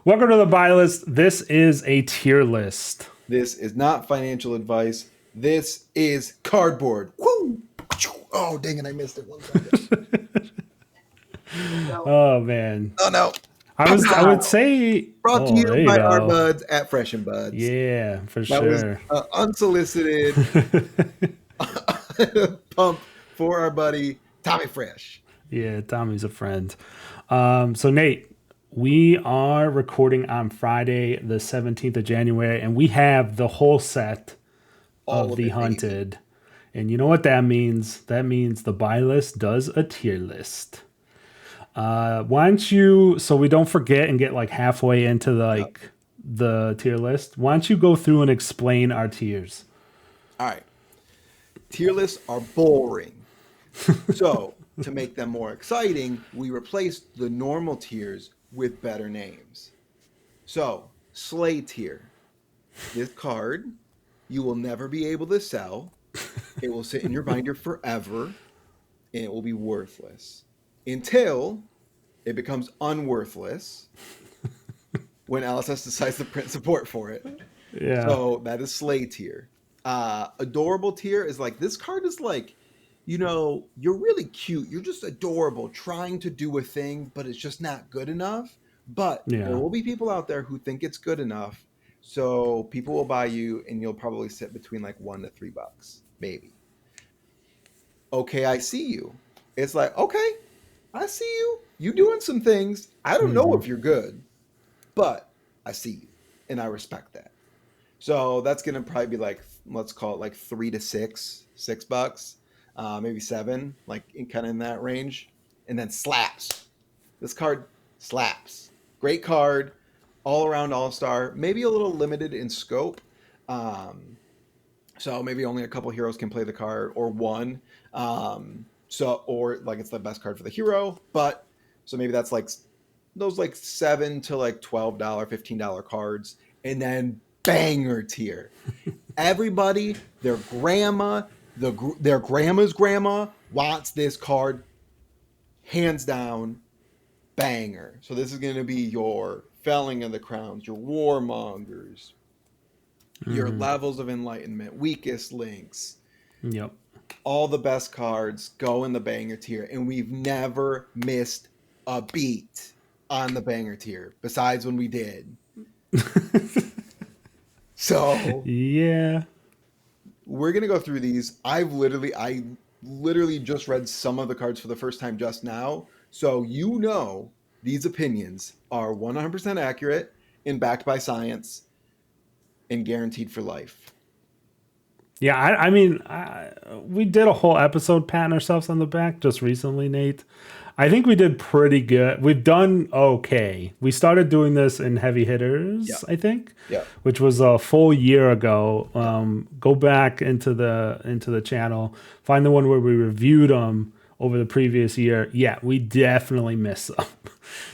Welcome to the Buylist. This is a tier list. This is not financial advice. This is cardboard. Woo! Oh, dang it, I missed it. 1 second. Oh man. Oh, no. I would say Brought to there you you by our go. buds at Fresh and Buds. Yeah, for That was sure. unsolicited pump for our buddy Tommy Fresh. Yeah, Tommy's a friend. So Nate, we are recording on Friday, the 17th of January, and we have the whole set All of of the it, baby. Hunted. And you know what that means? That means the buy list does a tier list. Why don't you, so we don't forget and get like halfway into the tier list, why don't you go through and explain our tiers? All right. Tier lists are boring. So, to make them more exciting, we replaced the normal tiers with better names. So, Slay tier. This card you will never be able to sell. It will sit in your binder forever, and it will be worthless until it becomes unworthless when LSS decides to print support for it. Yeah. So that is Slay tier. Adorable tier is like, this card is like, you know, you're really cute. You're just adorable, trying to do a thing, but it's just not good enough. But Yeah. there will be people out there who think it's good enough. So people will buy you, and you'll probably sit between like $1 to $3, maybe. Okay, I see you. It's like, okay, I see you. You doing some things. I don't know if you're good, but I see you, and I respect that. So that's gonna probably be like, let's call it like $3 to $6, maybe 7, like kind of in that range. And then slaps. This card slaps. Great card, all around all-star. Maybe a little limited in scope. So maybe only a couple heroes can play the card, or one. Or like it's the best card for the hero. But so maybe that's like those like $7 to like $12, $15 cards, and then banger tier. Everybody, their grandma's grandma wants this card, hands down, banger. So this is going to be your Felling of the Crowns, your Warmongers, your Levels of Enlightenment, Weakest Links. Yep. All the best cards go in the banger tier, and we've never missed a beat on the banger tier, besides when we did. So Yeah. we're gonna go through these. I literally just read some of the cards for the first time just now, so you know these opinions are 100% accurate and backed by science and guaranteed for life. Yeah, I mean, we did a whole episode patting ourselves on the back just recently, Nate. I think we did pretty good. We've done okay. We started doing this in Heavy Hitters, Yeah. I think, Yeah. which was a full year ago. Go back into the channel, find the one where we reviewed them over the previous year. Yeah, we definitely missed them.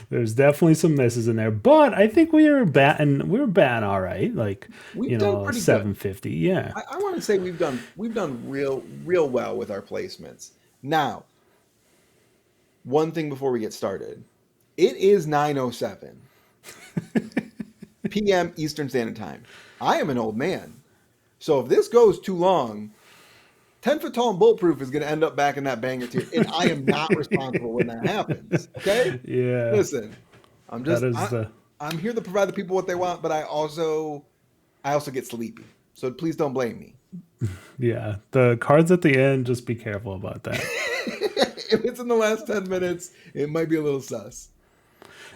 There's definitely some misses in there, but I think we were batting all right. Like, We've done pretty good. 750. Yeah. I want to say we've done real well with our placements. Now, one thing before we get started, it is 9:07 p.m. Eastern Standard Time. I am an old man, so if this goes too long, 10 foot tall and bulletproof is going to end up back in that banger tier, and I am not responsible when that happens. Okay? Yeah. Listen, I'm here to provide the people what they want, but I also get sleepy. So please don't blame me. Yeah, the cards at the end, just be careful about that. If it's in the last 10 minutes, it might be a little sus.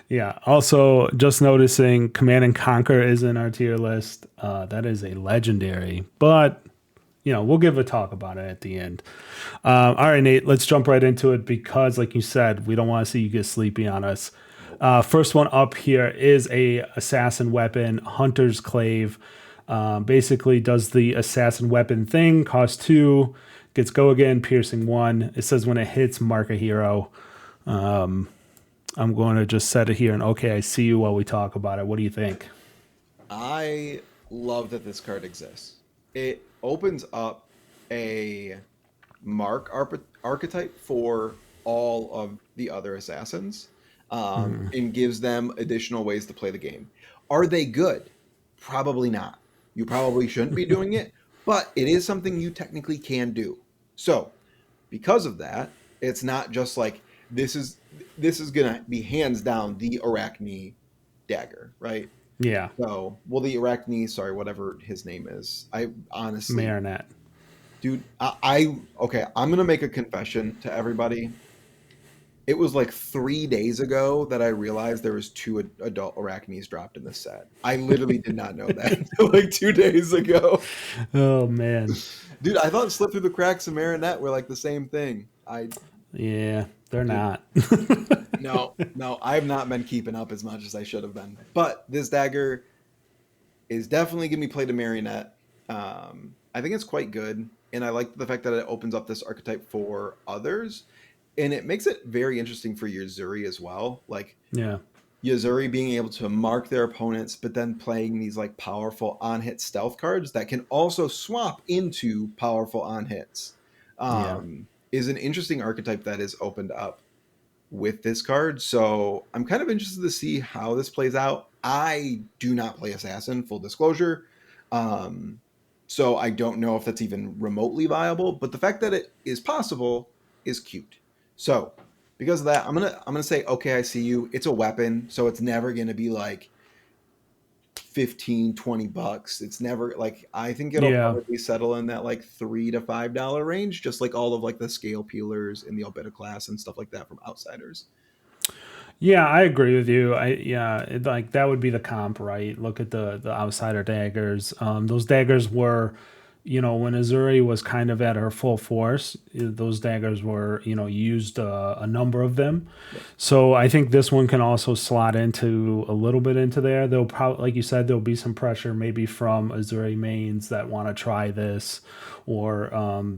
Yeah, also just noticing Command and Conquer is in our tier list. That is a legendary, but we'll give a talk about it at the end. All right, Nate, let's jump right into it because, like you said, we don't want to see you get sleepy on us. First one up here is a assassin weapon, Hunter's Clave. Basically does the assassin weapon thing, cost 2, gets go again, piercing 1. It says when it hits, mark a hero. I'm going to just set it here and okay, I see you while we talk about it. What do you think? I love that this card exists. It opens up a mark archetype for all of the other assassins. and gives them additional ways to play the game. Are they good? Probably not. You probably shouldn't be doing it, but it is something you technically can do. So, because of that, it's not just like this is gonna be hands down the Arachne dagger, right? Yeah. So, well, the Arachne, sorry, whatever his name is. I honestly, Marinette. dude, okay, I'm gonna make a confession to everybody. It was like 3 days ago that I realized there was two adult Arachnes dropped in this set. I literally did not know that until like 2 days ago. Oh man. Dude, I thought Slip Through the Cracks and Marinette were like the same thing. Yeah, they're Dude, not. no, I have not been keeping up as much as I should have been. But this dagger is definitely going to be played a Marionette. I think it's quite good. And I like the fact that it opens up this archetype for others. And it makes it very interesting for Yuzuri as well. Like, Yeah. Yuzuri being able to mark their opponents, but then playing these like powerful on-hit stealth cards that can also swap into powerful on-hits, Yeah. is an interesting archetype that is opened up with this card. So I'm kind of interested to see how this plays out. I do not play Assassin, full disclosure. So I don't know if that's even remotely viable, but the fact that it is possible is cute. So because of that, I'm gonna say, okay, I see you. It's a weapon, so it's never gonna be like 15-20 bucks. It's never like, I think it'll Yeah. probably settle in that like $3 to $5 range, just like all of like the scale peelers in the Albedo class and stuff like that from Outsiders. Yeah, I agree with you. Like that would be the comp, right? Look at the outsider daggers. Those daggers were, when Azuri was kind of at her full force, those daggers were, used a number of them. Yep. So I think this one can also slot into a little bit into there. There'll probably, like you said, there'll be some pressure maybe from Azuri mains that want to try this, or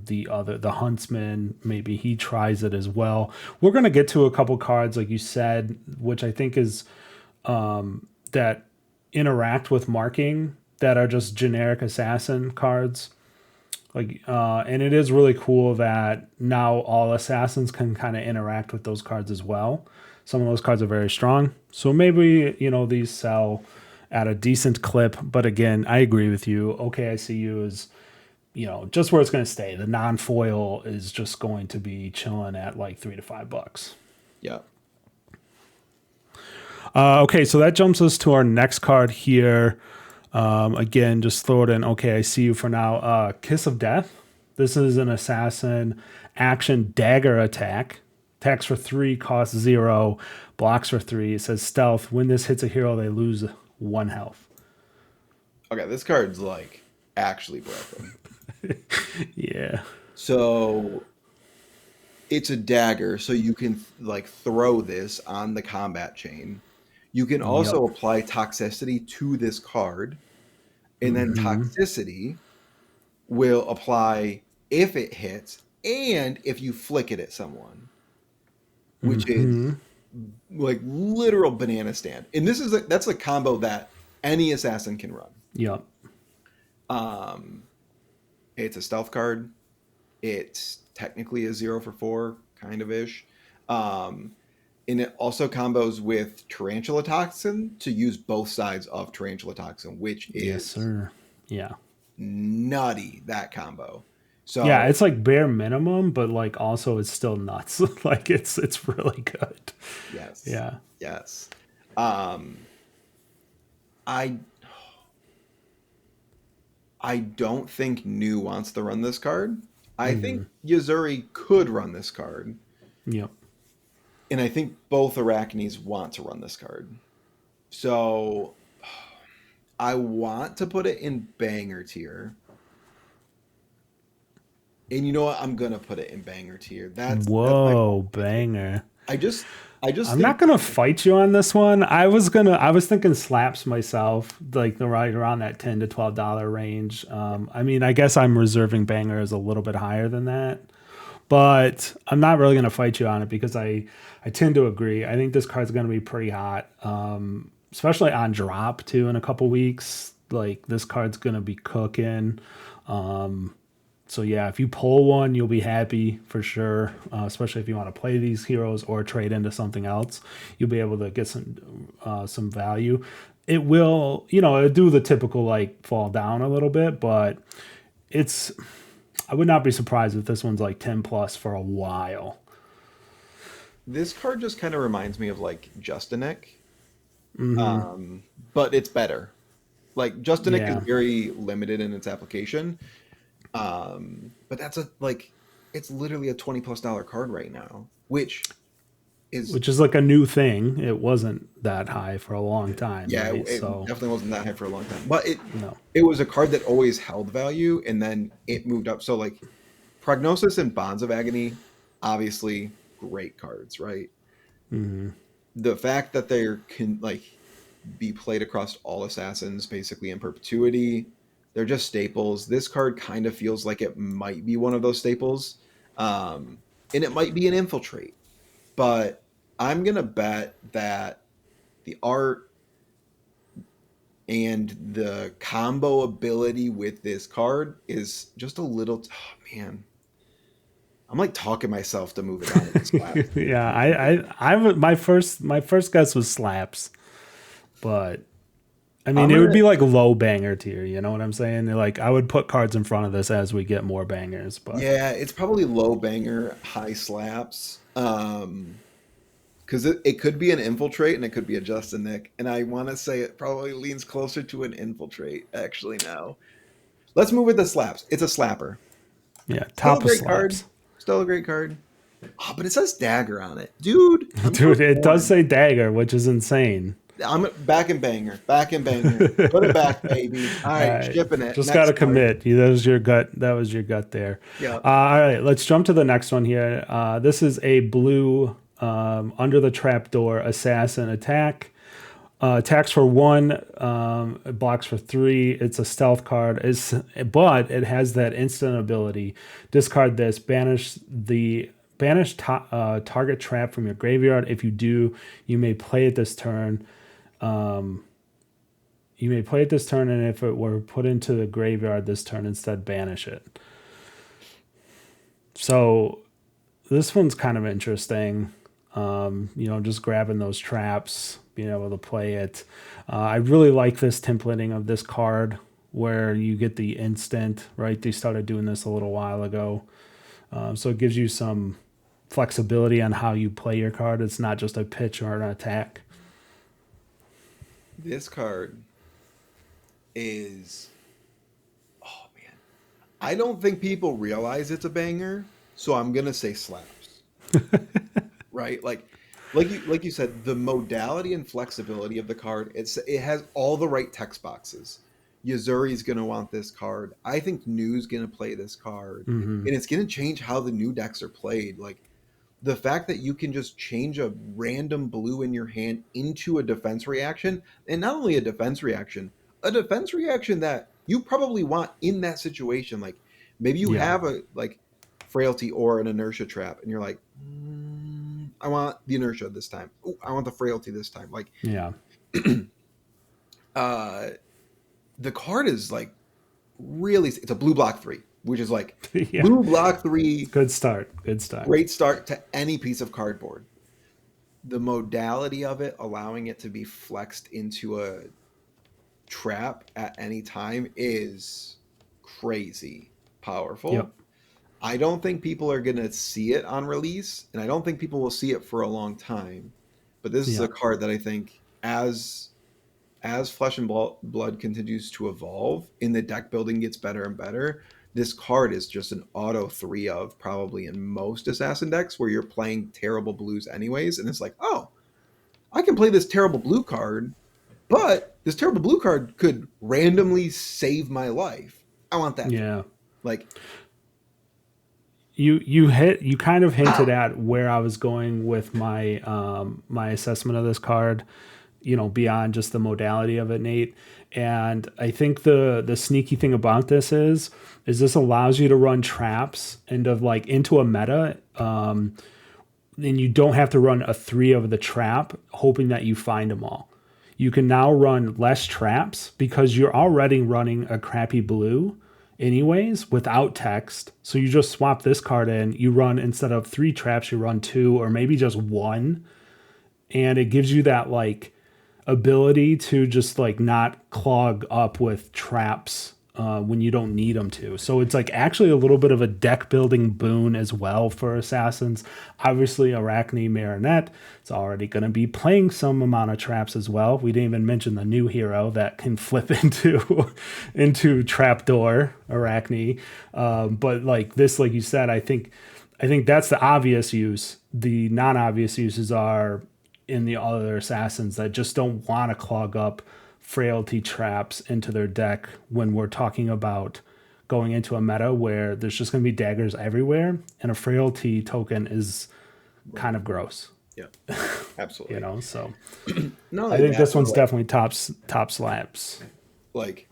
the huntsman, maybe he tries it as well. We're gonna get to a couple cards, like you said, which I think is that interact with marking that are just generic assassin cards. And it is really cool that now all assassins can kind of interact with those cards as well. Some of those cards are very strong, so maybe these sell at a decent clip. But again, I agree with you. Okay, I see you as just where it's going to stay. The non-foil is just going to be chilling at like $3 to $5. Yeah. Okay, so that jumps us to our next card here. Again, just throw it in. Okay, I see you for now. Kiss of Death. This is an assassin action dagger attack. Attacks for 3, costs 0, blocks for 3. It says stealth. When this hits a hero, they lose 1 health. Okay, this card's like actually broken. Yeah. So it's a dagger, so you can like throw this on the combat chain. You can also Yup. apply toxicity to this card, and then toxicity will apply if it hits and if you flick it at someone, which is like literal banana stand. And that's a combo that any assassin can run. Yup. It's a stealth card. It's technically a 0 for 4 kind of ish. And it also combos with Tarantula Toxin to use both sides of Tarantula Toxin, which is Yes, sir. Yeah. nutty, that combo. So Yeah, it's like bare minimum, but like also it's still nuts. Like it's really good. yes. Yeah. Yes. I don't think New wants to run this card. I think Yuzuri could run this card. Yep. And I think both Arachnes want to run this card. So I want to put it in banger tier. And you know what? I'm gonna put it in banger tier. That's my Whoa, banger. I just I'm think not gonna fight you on this one. I was thinking slaps myself, like the right around that $10 to $12 range. I mean, I guess I'm reserving bangers a little bit higher than that, but I'm not really gonna fight you on it because I tend to agree. I think this card's gonna be pretty hot, especially on drop too in a couple weeks. Like this card's gonna be cooking. So yeah, if you pull one, you'll be happy for sure. Especially if you want to play these heroes or trade into something else, you'll be able to get some value. It will, it'll do the typical like fall down a little bit, but it's. I would not be surprised if this one's like 10 plus for a while. This card just kind of reminds me of like Justinic, but it's better. Like Justinic is Yeah, very limited in its application, but that's it's literally a $20+ card right now, which is which is like a new thing. It wasn't that high for a long time, yeah, right? it So definitely wasn't that high for a long time, but no, it was a card that always held value, and then it moved up. So like Prognosis and Bonds of Agony, obviously great cards, right? The fact that they can like be played across all assassins basically in perpetuity, they're just staples. This card kind of feels like it might be one of those staples, and it might be an infiltrate, but I'm gonna bet that the art and the combo ability with this card is just a little. Oh man, I'm like talking myself to move it down to this class. yeah, my first guess was slaps, but I mean I'm it would gonna. be like low banger tier. You know what I'm saying? Like I would put cards in front of this as we get more bangers, but Yeah, it's probably low banger, high slaps. Because it could be an infiltrate and it could be a Justin Nick, and I want to say it probably leans closer to an infiltrate actually now. Let's move with the slaps. It's a slapper. yeah, Still a top of great card. slaps. Still a great card. Oh, but it says dagger on it, dude. I'm so Dude, it does torn. say dagger, which is insane. I'm back and banger, back and banger. Put it back, baby. All All right, right, shipping it. just gotta Next card. commit. That was your gut. That was your gut there. Yeah. All right, let's jump to the next one here. This is a blue under the trapdoor assassin attack. Attacks for 1, blocks for 3. It's a stealth card. But it has that instant ability. Discard this. Banish target trap from your graveyard. If you do, you may play it this turn. And if it were put into the graveyard this turn, instead banish it. So this one's kind of interesting. Just grabbing those traps, being able to play it. I really like this templating of this card where you get the instant, right? They started doing this a little while ago. So it gives you some flexibility on how you play your card. It's not just a pitch or an attack. This card is. Oh man, I don't think people realize it's a banger, so I'm gonna say slaps. Right, like you said, the modality and flexibility of the card. It has all the right text boxes. Yuzuri's gonna want this card. I think New's gonna play this card, and it's gonna change how the new decks are played. Like the fact that you can just change a random blue in your hand into a defense reaction, and not only a defense reaction that you probably want in that situation. Like maybe you Yeah. have a like frailty or an inertia trap, and you're like, I want the inertia this time. Ooh, I want the frailty this time. Like Yeah. uh, the card is like really. It's a blue block 3, which is like Yeah. blue block 3. Good start. Good start. Great start to any piece of cardboard. The modality of it, allowing it to be flexed into a trap at any time, is crazy powerful. Yep. I don't think people are going to see it on release, and I don't think people will see it for a long time. But this is Yeah. a card that I think as Flesh and Blood continues to evolve and the deck building gets better and better, this card is just an auto 3 of probably in most assassin decks where you're playing terrible blues anyways, and it's like, oh, I can play this terrible blue card, but this terrible blue card could randomly save my life. I want that. Yeah. Like You kind of hinted at where I was going with my my assessment of this card, beyond just the modality of it, Nate. And I think the sneaky thing about this is this allows you to run traps into a meta. And you don't have to run a 3 of the trap hoping that you find them all. You can now run less traps because you're already running a crappy blue, anyways without text. So you just swap this card in. You run, instead of 3 traps, you run 2 or maybe just 1. And it gives you that like ability to just like not clog up with traps when you don't need them to. So it's like actually a little bit of a deck building boon as well for assassins. Obviously, Arachne Marinette is already going to be playing some amount of traps as well. We didn't even mention the new hero that can flip into trapdoor Arachne. But like this, like you said, I think that's the obvious use. The non-obvious uses are in the other assassins that just don't want to clog up frailty traps into their deck when we're talking about going into a meta where there's just going to be daggers everywhere, and a frailty token is kind of gross. Yeah, absolutely. So no, I think this one's definitely top slaps. Like,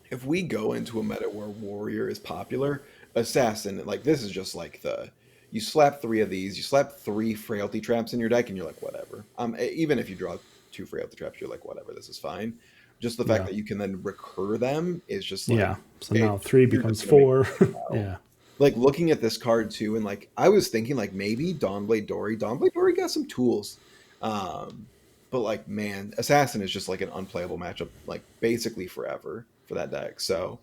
if we go into a meta where warrior is popular, assassin, like this is just like you slap 3 of these, you slap 3 frailty traps in your deck, and you're like, whatever. Even if you draw 2 frailty traps, you're like, whatever, this is fine. Just the fact that you can then recur them is just like, so now 3 becomes 4. Yeah. Like looking at this card too, and like I was thinking like maybe Dawnblade Dory got some tools. But like, man, Assassin is just like an unplayable matchup, like basically forever for that deck. So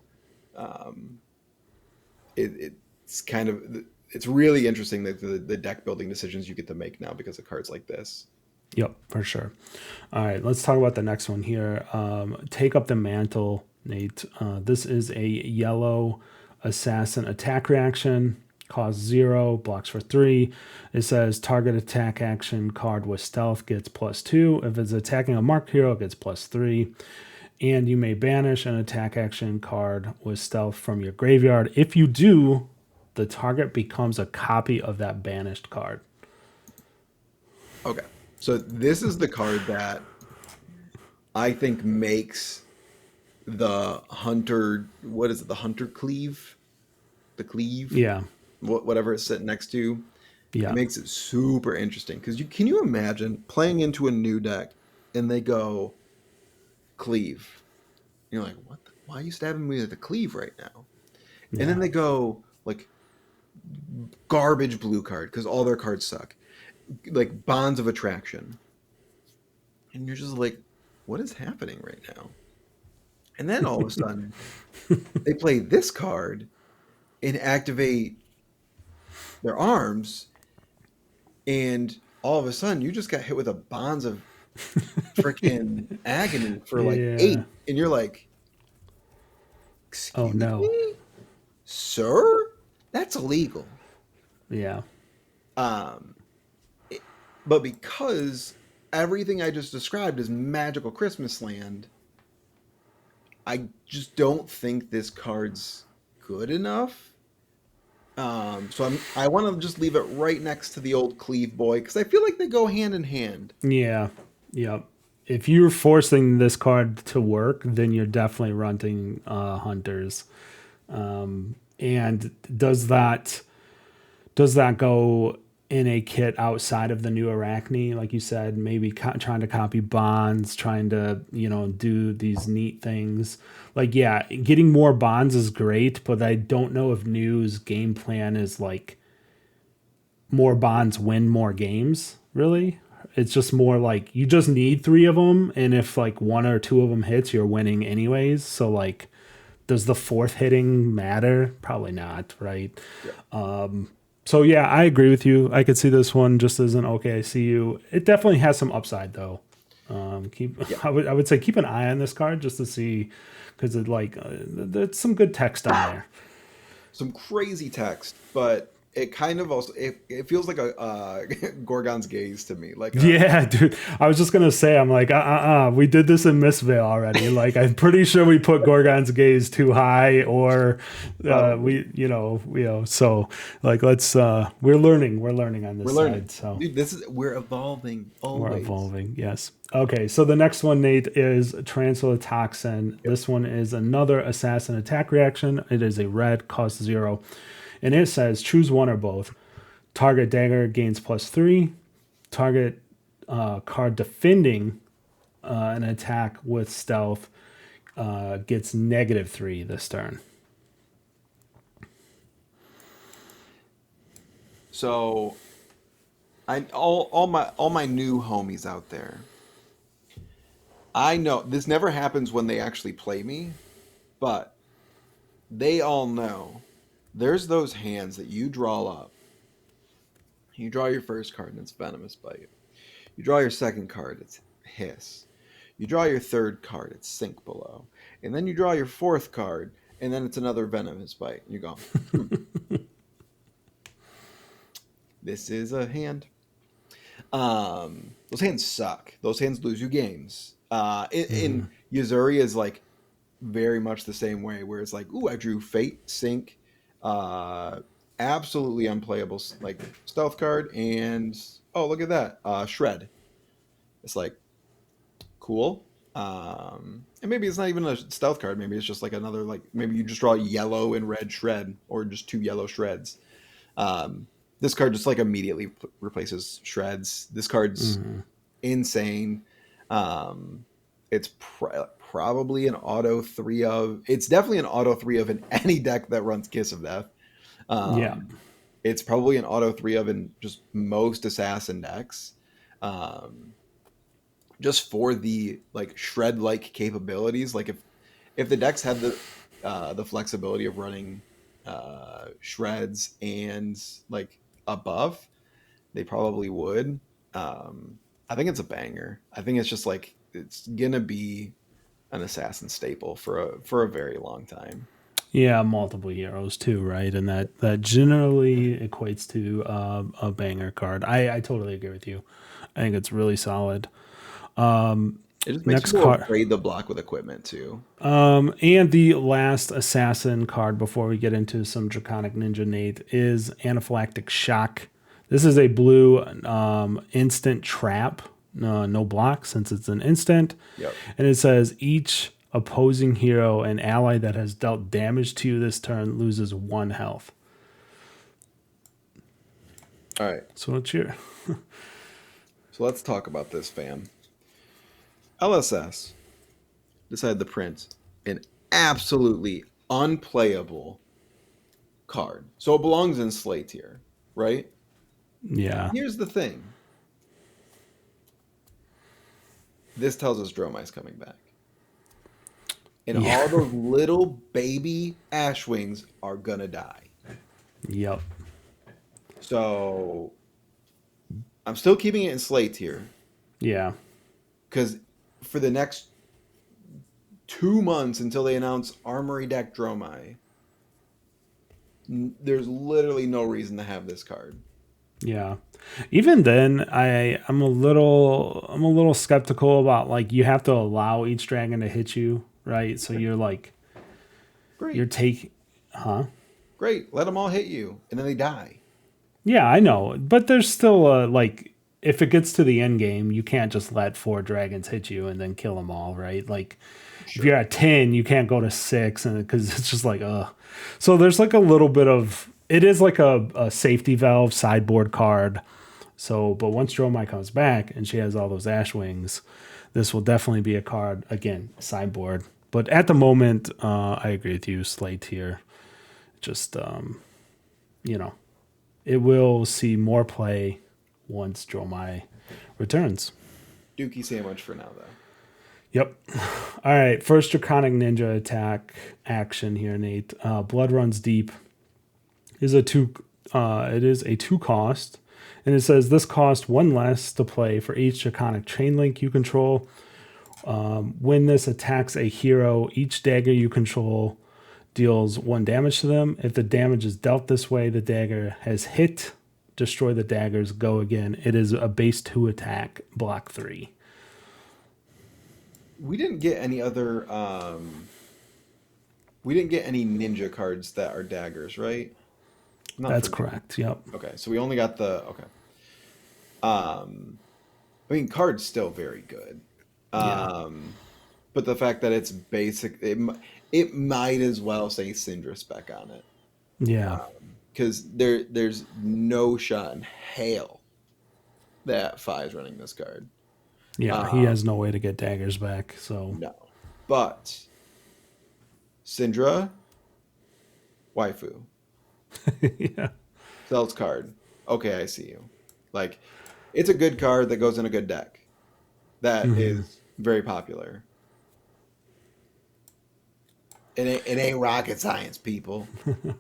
it's kind of, it's really interesting that the deck building decisions you get to make now because of cards like this. Yep, for sure. All right, let's talk about the next one here. Take Up the Mantle, Nate. This is a yellow assassin attack reaction. Costs 0, blocks for 3. It says target attack action card with stealth gets +2. If it's attacking a marked hero, it gets +3. And you may banish an attack action card with stealth from your graveyard. If you do, the target becomes a copy of that banished card. Okay. So this is the card that I think makes the Hunter, what is it? The Hunter Cleave? The Cleave? Yeah. Whatever it's sitting next to. Yeah. It makes it super interesting. Because can you imagine playing into a new deck and they go Cleave? You're like, what? Why are you stabbing me with a Cleave right now? Yeah. And then they go like garbage blue card because all their cards suck. Like Bonds of Attraction. And you're just like, what is happening right now? And then all of a sudden, they play this card and activate their arms, and all of a sudden, you just got hit with a Bonds of freaking Agony for like 8, and you're like, excuse me? Sir? That's illegal. Yeah. But because everything I just described is magical Christmas land, I just don't think this card's good enough. So I want to just leave it right next to the old Cleave Boy because I feel like they go hand in hand. Yeah. Yep. If you're forcing this card to work, then you're definitely running Hunters. And does that go in a kit outside of the new Arachne, like you said, maybe trying to copy Bonds, trying to, do these neat things. Like, yeah, getting more Bonds is great, but I don't know if New's game plan is like more Bonds win more games, really. It's just more like you just need 3 of them, and if like 1 or 2 of them hits, you're winning anyways. So like, does the 4th hitting matter? Probably not, right? Yeah. So yeah, I agree with you. I could see this one just as an okay, I see you. It definitely has some upside though. I would say keep an eye on this card just to see, because there's some good text on there. Some crazy text, but it kind of also it feels like a Gorgon's Gaze to me. Like yeah, dude. I was just gonna say, I'm like, we did this in Mistveil already. Like, I'm pretty sure we put Gorgon's Gaze too high, or So like, let's we're learning on this side. So dude, we're evolving. Always. We're evolving. Yes. Okay. So the next one, Nate, is Translotoxin. Yep. This one is another assassin attack reaction. It is a red, cost 0. And it says choose one or both. Target dagger gains +3. Target card defending an attack with stealth gets -3 this turn. So all my new homies out there, I know this never happens when they actually play me, but they all know there's those hands that you draw up. You draw your first card and it's Venomous Bite. You draw your second card, it's Hiss. You draw your third card, it's Sink Below. And then you draw your fourth card, and then it's another Venomous Bite. You go, this is a hand. Those hands suck. Those hands lose you games. In Yuzuri is like very much the same way, where it's like, ooh, I drew Fate, Sink, uh, absolutely unplayable like stealth card, and oh look at that, Shred. It's like cool. And maybe it's not even a stealth card. Maybe it's just like another like maybe you just draw yellow and red Shred, or just two yellow Shreds. This card just like immediately replaces Shreds. This card's insane. It's probably an auto three of. It's definitely an auto three of in any deck that runs Kiss of Death. Yeah. It's probably an auto three of in just most assassin decks. Just for the like shred like capabilities. Like if the decks had the flexibility of running shreds and like a buff, they probably would. I think it's a banger. I think it's just like it's gonna be an assassin staple for a very long time. Yeah, multiple heroes too, right? And that generally equates to a banger card. I totally agree with you. I think it's really solid. It just makes Next people card, afraid to block with equipment too. and the last assassin card before we get into some Draconic Ninja, Nate, is Anaphylactic Shock. This is a blue instant trap, no block since it's an instant. Yep. And it says each opposing hero and ally that has dealt damage to you this turn loses 1 health. All right. So what's your So let's talk about this, fam. LSS decided to print an absolutely unplayable card. So it belongs in Slay tier, right? yeah. Here's the thing. This tells us Dromice coming back. And Yeah. all those little baby Ashwings are gonna die. Yep. So I'm still keeping it in Slay tier. Yeah. Because for the next 2 months until they announce Armory deck Dromai, there's literally no reason to have this card. Yeah. Even then, I'm a little skeptical about like you have to allow each dragon to hit you, right? So you're like Great. you're taking, huh? Great. Let them all hit you. And then they die. Yeah, I know, but there's still like if it gets to the end game, you can't just let 4 dragons hit you and then kill them all, right? Like if you're at 10, you can't go to 6 and because it's just like So there's like a little bit of it is like a safety valve sideboard card. So, but once Dromai comes back and she has all those ash wings, this will definitely be a card again sideboard. But at the moment, I agree with you, Slate here. Just you know, it will see more play once Dromai returns. Dookie sandwich for now, though. Yep. All right. First Draconic Ninja attack action here, Nate. Blood Runs Deep is a 2. It is a 2 cost, and it says this costs 1 less to play for each Draconic Chain Link you control. When this attacks a hero, each dagger you control deals 1 damage to them. If the damage is dealt this way, the dagger has hit. Destroy the daggers. Go again. It is a base 2 attack. Block 3. We didn't get any other. We didn't get any ninja cards that are daggers, right? Not That's for- correct. Yep. Okay, so we only got the okay. I mean, card's still very good. Yeah. But the fact that it's basic, it might as well say Syndra spec on it. Yeah. Because there's no shot in hell that Fi's running this card. Yeah. He has no way to get daggers back. So No. But Syndra, waifu, yeah. Cells card. okay, I see you. Like, it's a good card that goes in a good deck. That Hmm. is very popular. It ain't rocket science, people.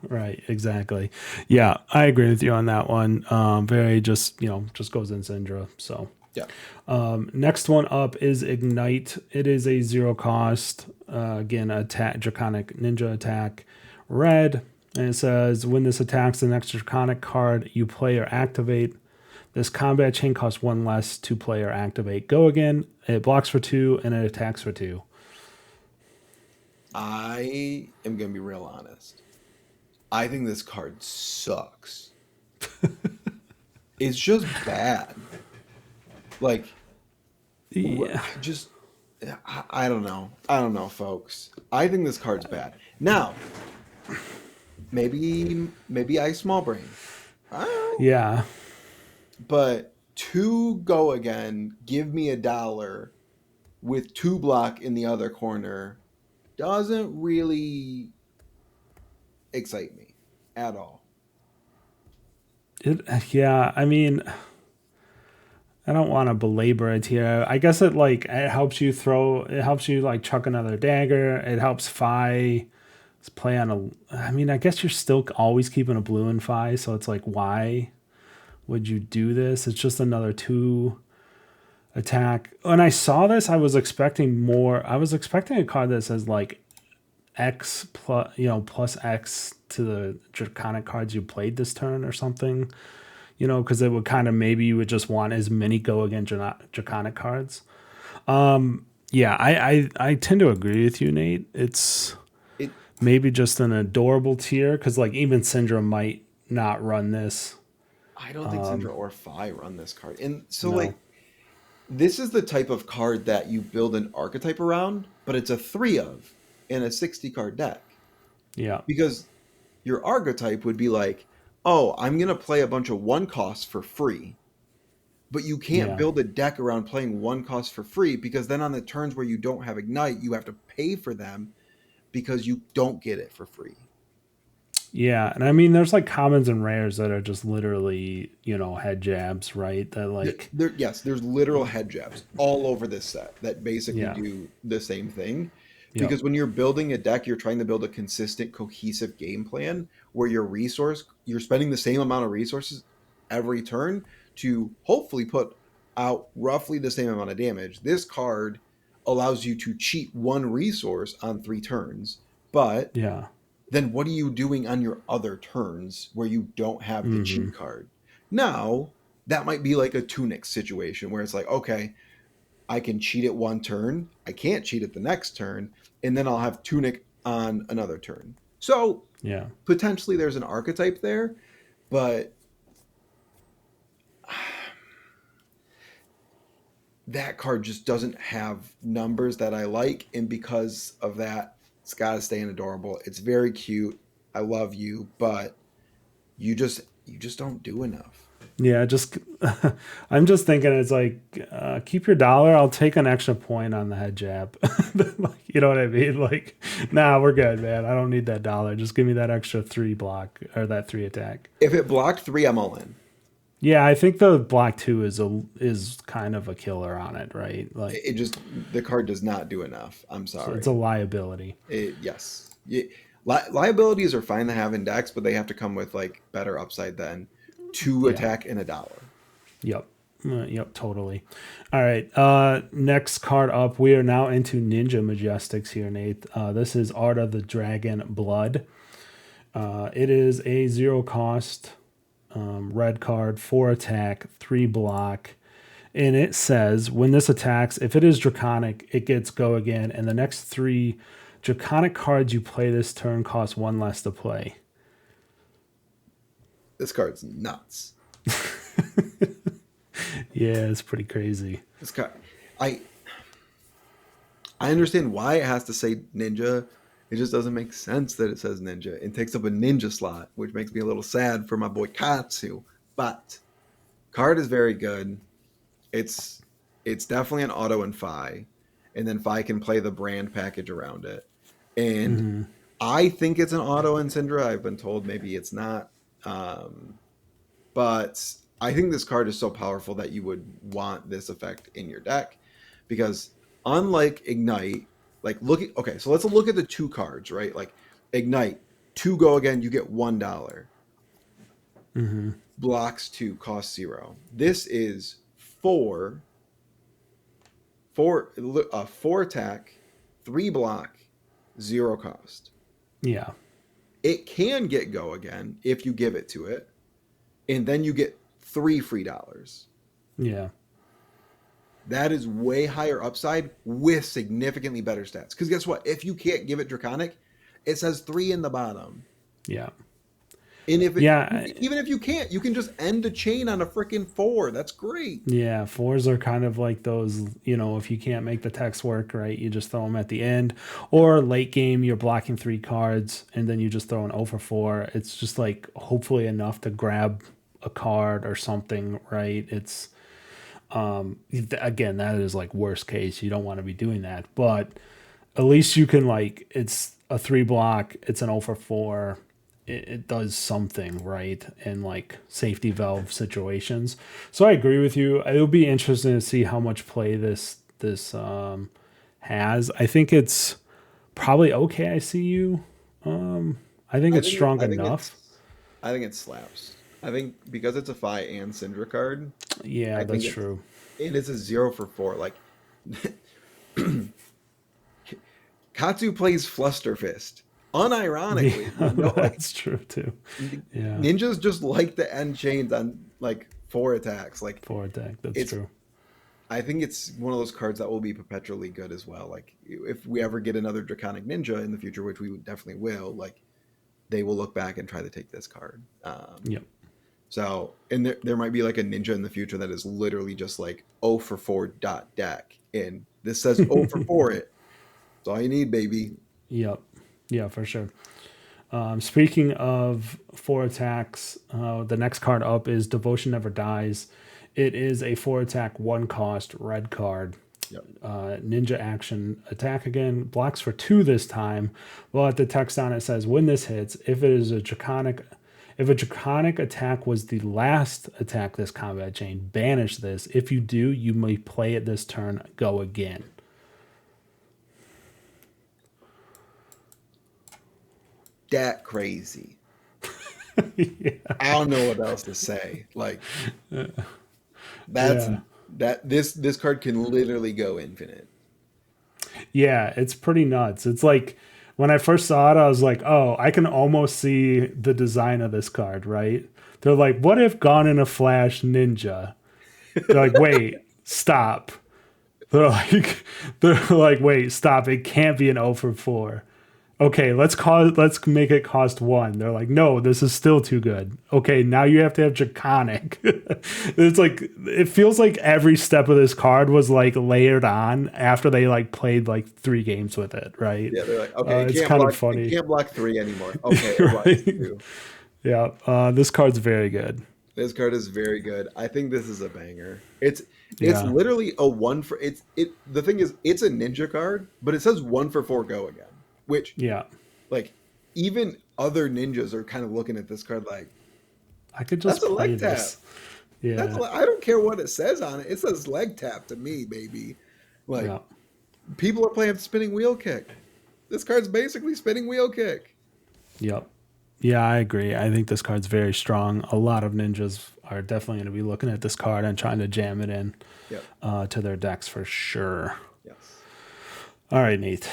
Right, exactly. Yeah, I agree with you on that one. Very just, just goes in Syndra. So Yeah. next one up is Ignite. It is a zero cost, again, attack, Draconic Ninja attack, red. And it says, when this attacks the next Draconic card you play or activate, this combat chain costs one less to play or activate. Go again. It blocks for 2 and it attacks for 2. I am gonna be real honest. I think this card sucks. It's just bad. Like, Yeah. I just, I don't know. I don't know, folks. I think this card's bad. Now, maybe I small brain. All right. Yeah. But to go again, give me $1 with 2 block in the other corner doesn't really excite me at all. Yeah. I mean, I don't want to belabor it here. I guess it helps you like chuck another dagger. It helps Fi play on I mean, I guess you're still always keeping a blue in Fi, so it's like, why would you do this? It's just another 2 attack. When I saw this, I was expecting more. I was expecting a card that says like X plus, plus X to the Draconic cards you played this turn or something. Because it would kind of, maybe you would just want as many go against Draconic cards. Yeah, I tend to agree with you, Nate. It's It maybe just an adorable tier because like even Syndrome might not run this. I don't think Syndra or Fi run this card. And so No. like this is the type of card that you build an archetype around, but it's a 3 of in a 60 card deck. Yeah. Because your archetype would be like, "Oh, I'm going to play a bunch of one costs for free." But you can't Yeah. build a deck around playing one cost for free because then on the turns where you don't have Ignite, you have to pay for them because you don't get it for free. Yeah, and I mean, there's like commons and rares that are just literally, head jabs, right? That like, Yes, there's literal head jabs all over this set that basically yeah, do the same thing. yep, Because when you're building a deck, you're trying to build a consistent, cohesive game plan where you're spending the same amount of resources every turn to hopefully put out roughly the same amount of damage. This card allows you to cheat one resource on 3 turns, but yeah, then what are you doing on your other turns where you don't have the mm-hmm, cheat card? Now, that might be like a Tunic situation where it's like, okay, I can cheat it one turn, I can't cheat it the next turn, and then I'll have Tunic on another turn. So yeah, potentially there's an archetype there, but that card just doesn't have numbers that I like, and because of that, it's got to stay in adorable. It's very cute. I love you, but you just don't do enough. yeah. Just, I'm just thinking, it's like, keep your $1. I'll take an extra point on the head jab. Like, you know what I mean? Like, nah, we're good, man. I don't need that $1. Just give me that extra 3 block or that 3 attack. If it blocked 3, I'm all in. Yeah, I think the block 2 is kind of a killer on it, right? Like, It just the card does not do enough. I'm so it's a sorry. liability. Yes. Liabilities are fine to have in decks, but they have to come with like better upside than 2 Yeah. attack and $1. Yep. Yep, totally. All right. Next card up, we are now into Ninja Majestics here, Nate. This is Art of the Dragon Blood. It is a zero cost red card, 4 attack, 3 block. And it says when this attacks, if it is Draconic, it gets go again. And the next 3 Draconic cards you play this turn cost 1 less to play. This card's nuts. Yeah, it's pretty crazy. This card, I I understand why it has to say ninja. It just doesn't make sense that it says ninja. It takes up a ninja slot, which makes me a little sad for my boy Katsu. But card is very good. It's it's definitely an auto and Fi, and then Fi can play the brand package around it. And I think it's an auto in Syndra. I've been told maybe it's not. Um, But I think this card is so powerful that you would want this effect in your deck because unlike Ignite, like okay, so let's look at the two cards, right? Like Ignite, two go again, you get $1. Mm-hmm. Blocks two, cost 0. This is four, four attack, 3 block, 0 cost. Yeah. It can get go again if you give it to it, and then you get 3 free dollars. Yeah. That is way higher upside with significantly better stats. Because guess what? If you can't give it Draconic, it says 3 in the bottom. Yeah. And if it, Yeah. even if you can't, you can just end a chain on a freaking 4. That's great. Yeah, fours are kind of like those, if you can't make the text work, right, you just throw them at the end. Or late game, you're blocking 3 cards, and then you just throw an 0 for 4. It's just like hopefully enough to grab a card or something, right? It's, again, that is like worst case. You don't want to be doing that. But at least you can, like, it's a 3 block, it's an 0 for 4. It does something, right, in like safety valve situations. So I agree with you. It'll be interesting to see how much play this has. I think it's probably okay. I see you. I think it's strong enough. I think it slaps. I think because it's a Fi and Syndra card. Yeah, that's true. And it's a 0 for 4. Like Katsu plays Flusterfist. Unironically, yeah, that's true too. Yeah, ninjas just like to end chains on like 4 attacks. Like 4 attack, that's true. I think it's one of those cards that will be perpetually good as well. Like if we ever get another Draconic Ninja in the future, which we definitely will, like they will look back and try to take this card. Yep. So, and there might be like a ninja in the future that is literally just like 0 for 4 dot deck, and this says 0 for 4 it. That's all you need, baby. Yep. Yeah, for sure. Speaking of 4 attacks, the next card up is Devotion Never Dies. It is a 4 attack, 1 cost red card. Yep. Ninja action, attack again, blocks for 2 this time. Well, at the text on it says, when this hits, if a draconic attack was the last attack this combat chain, banish this. If you do, you may play it this turn, go again. That crazy. Yeah. I don't know what else to say. Like that's that this card can literally go infinite. Yeah, it's pretty nuts. It's like when I first saw it, I was like, oh, I can almost see the design of this card, right? They're like, what if Gone in a Flash Ninja? They're like, wait, stop. They're like, wait, stop. It can't be an 0 for 4. Okay, let's make it cost 1. They're like, no, this is still too good. Okay, now you have to have Draconic. It's like, it feels like every step of this card was like layered on after they like played like 3 games with it, right? Yeah, they're like, okay, it's kind of funny. You can't block 3 anymore. Okay, right? 2. Yeah, this card's very good. This card is very good. I think this is a banger. It's literally a 1 for the thing is it's a ninja card, but it says 1 for 4 go again. Which, like, even other ninjas are kind of looking at this card like, I could just play this. Yeah, I don't care what it says on it. It says leg tap to me, baby. Like, people are playing spinning wheel kick. This card's basically spinning wheel kick. Yep. Yeah, I agree. I think this card's very strong. A lot of ninjas are definitely going to be looking at this card and trying to jam it in to their decks for sure. Yes. All right, Nate.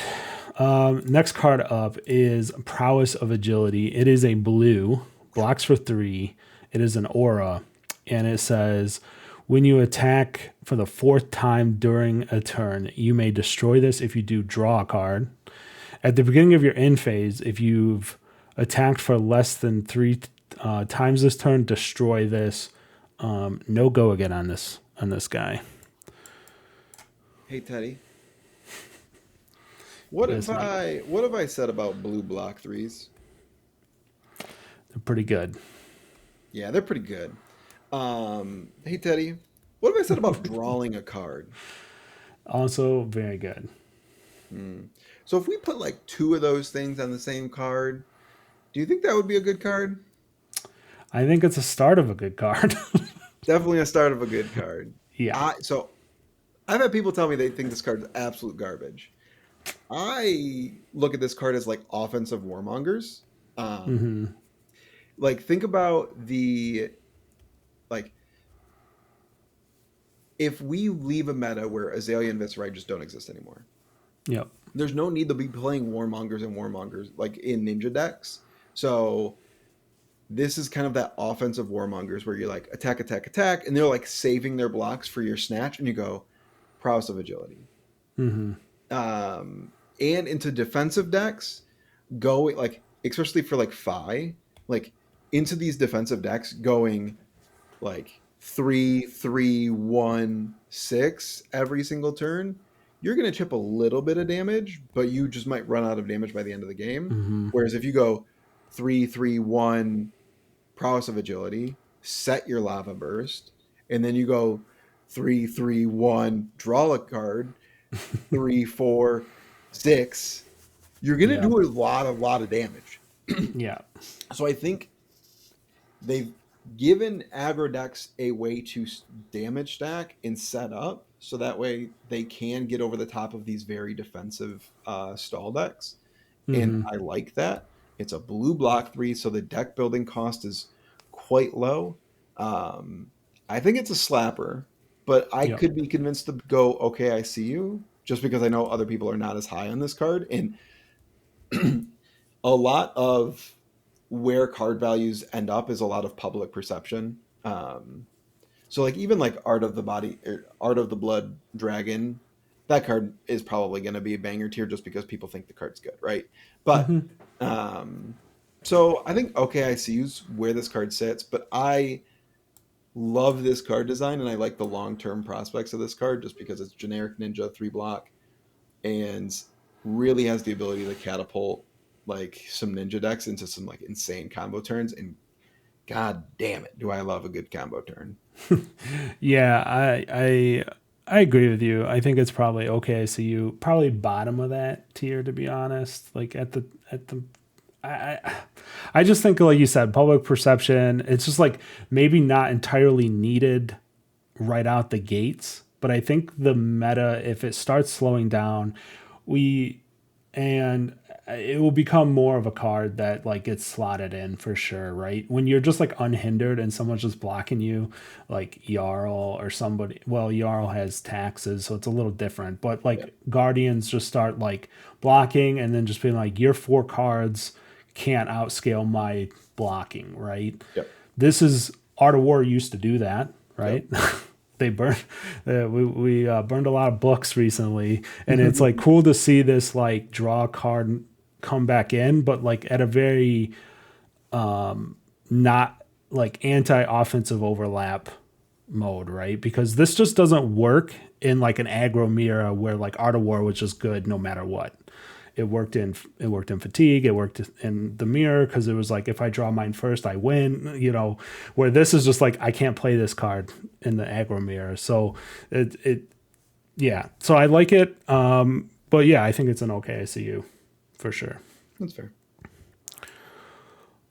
Next card up is Prowess of Agility. It is a blue, blocks for 3. It is an aura, and it says, when you attack for the 4th time during a turn, you may destroy this. If you do, draw a card. At the beginning of your end phase, if you've attacked for less than 3 times this turn, destroy this. No go again on this guy. Hey, Teddy. What have I said about blue block 3s? They're pretty good. Yeah, they're pretty good. Hey Teddy, what have I said about drawing a card? Also very good. So if we put like 2 of those things on the same card, do you think that would be a good card? I think it's a start of a good card. Definitely a start of a good card. Yeah. So I've had people tell me they think this card is absolute garbage. I look at this card as like offensive warmongers. Um, Hmm. like think about the like if we leave a meta where Azalea and Viscerai just don't exist anymore, Yep. there's no need to be playing warmongers and warmongers like in ninja decks. So this is kind of that offensive warmongers where you're like attack, attack, attack, and they're like saving their blocks for your snatch, and you go prowess of agility. Hmm. And into defensive decks, going like especially for like like into these defensive decks, going like 3-3-1-6 every single turn, you're going to chip a little bit of damage, but you just might run out of damage by the end of the game. Hmm. Whereas if you go 3-3-1 prowess of agility, set your lava burst, and then you go 3-3-1 draw a card, 3-4-6, you're going to Yeah. do a lot of damage. Yeah. So I think they've given aggro decks a way to damage stack and set up so that way they can get over the top of these very defensive stall decks. And Hmm. I like that. It's a blue block 3, so the deck building cost is quite low. I think it's a slapper, but I Yep. could be convinced to go, okay, I see you, just because I know other people are not as high on this card. And a lot of where card values end up is a lot of public perception. So like even like Art of the Blood Dragon, that card is probably going to be a banger tier just because people think the card's good, right? But Hmm. um, so I think okay, I see where this card sits, but I love this card design and I like the long term prospects of this card just because it's generic ninja 3 block and really has the ability to catapult like some ninja decks into some like insane combo turns. And god damn it, do I love a good combo turn. Yeah. I agree with you. I think it's probably okay. I see you probably bottom of that tier, to be honest. Like at the I I just think, like you said, public perception. It's just like maybe not entirely needed right out the gates, but I think the meta, if it starts slowing down, we and it will become more of a card that like gets slotted in for sure, right? When you're just like unhindered and someone's just blocking you, like Jarl or somebody. Well, Jarl has taxes, so it's a little different. But Yeah. like Guardians just start like blocking and then just being like, your 4 cards can't outscale my blocking, right? Yep. This is Art of War used to do that, Yep. right? They burned we burned a lot of books recently, and it's like cool to see this like draw card come back in, but like at a very not like anti-offensive overlap mode, right? Because this just doesn't work in like an aggro mirror where like Art of War was just good no matter what. It worked in fatigue. It worked in the mirror because it was like if I draw mine first, I win. Where this is just like I can't play this card in the aggro mirror. So it yeah. So I like it. But yeah, I think it's an okay ICU for sure. That's fair.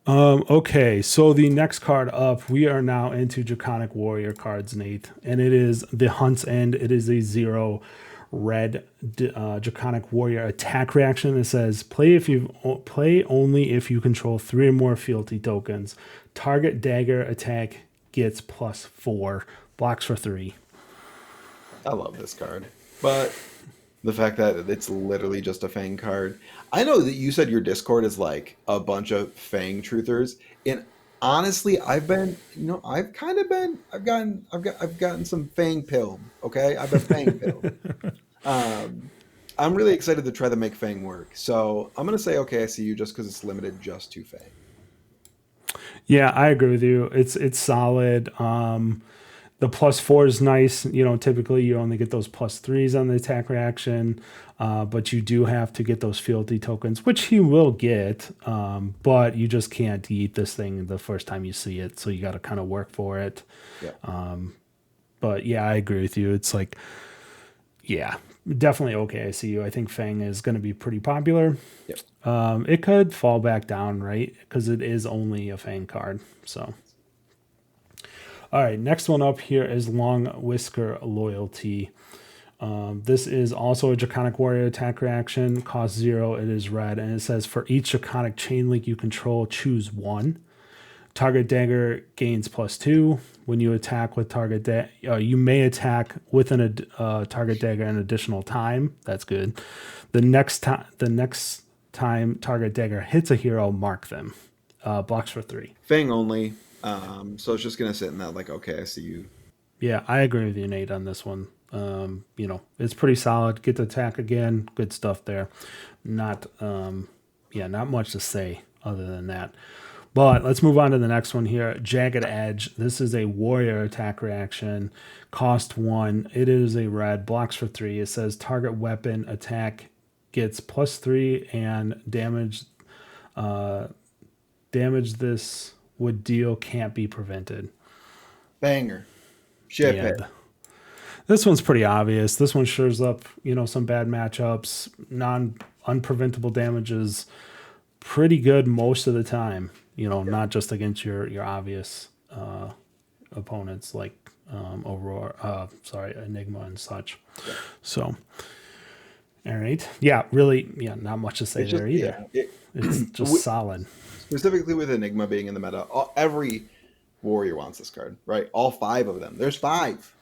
Okay, so the next card up, we are now into Draconic Warrior cards, Nate, and it is the Hunt's End. It is a 0 red Draconic Warrior attack reaction. It says play only if you control 3 or more fealty tokens. Target dagger attack gets +4, blocks for 3. I love this card, but the fact that it's literally just a Fang card. I know that you said your Discord is like a bunch of Fang truthers, and honestly, I've gotten some Fang pilled. Okay, I've been Fang pilled. Um, I'm really excited to try to make Fang work. So I'm gonna say okay, I see you just because it's limited just to Fang. Yeah, I agree with you. It's solid. The +4 is nice. Typically you only get those +3s on the attack reaction, but you do have to get those fealty tokens, which he will get. But you just can't eat this thing the first time you see it, so you got to kind of work for it. Yeah. But yeah, I agree with you. It's like, yeah, definitely okay. I see you. I think Fang is going to be pretty popular. Yep. It could fall back down, right? Because it is only a Fang card. So All right, next one up here is Long Whisker Loyalty. This is also a Draconic Warrior attack reaction. Cost 0. It is red, and it says for each Draconic chain link you control, choose 1. Target dagger gains +2. When you attack with target you may attack with an target dagger an additional time. That's good. The next time target dagger hits a hero, mark them. Blocks for 3. Fang only. So it's just gonna sit in that like, okay, I see you. Yeah, I agree with you, Nate, on this one. It's pretty solid. Get the attack again. Good stuff there. Not much to say other than that. But let's move on to the next one here. Jagged Edge. This is a warrior attack reaction. Cost 1. It is a red. Blocks for 3. It says target weapon attack gets +3 and damage. Damage this would deal can't be prevented. Banger. Ship it. This one's pretty obvious. This one shows up, some bad matchups. Unpreventable damage is pretty good most of the time. Not just against your obvious opponents like Aurora, Enigma and such. Yeah. So, all right. Yeah, really, not much to say there either. It's just solid. Specifically with Enigma being in the meta, every warrior wants this card, right? All 5 of them. There's 5.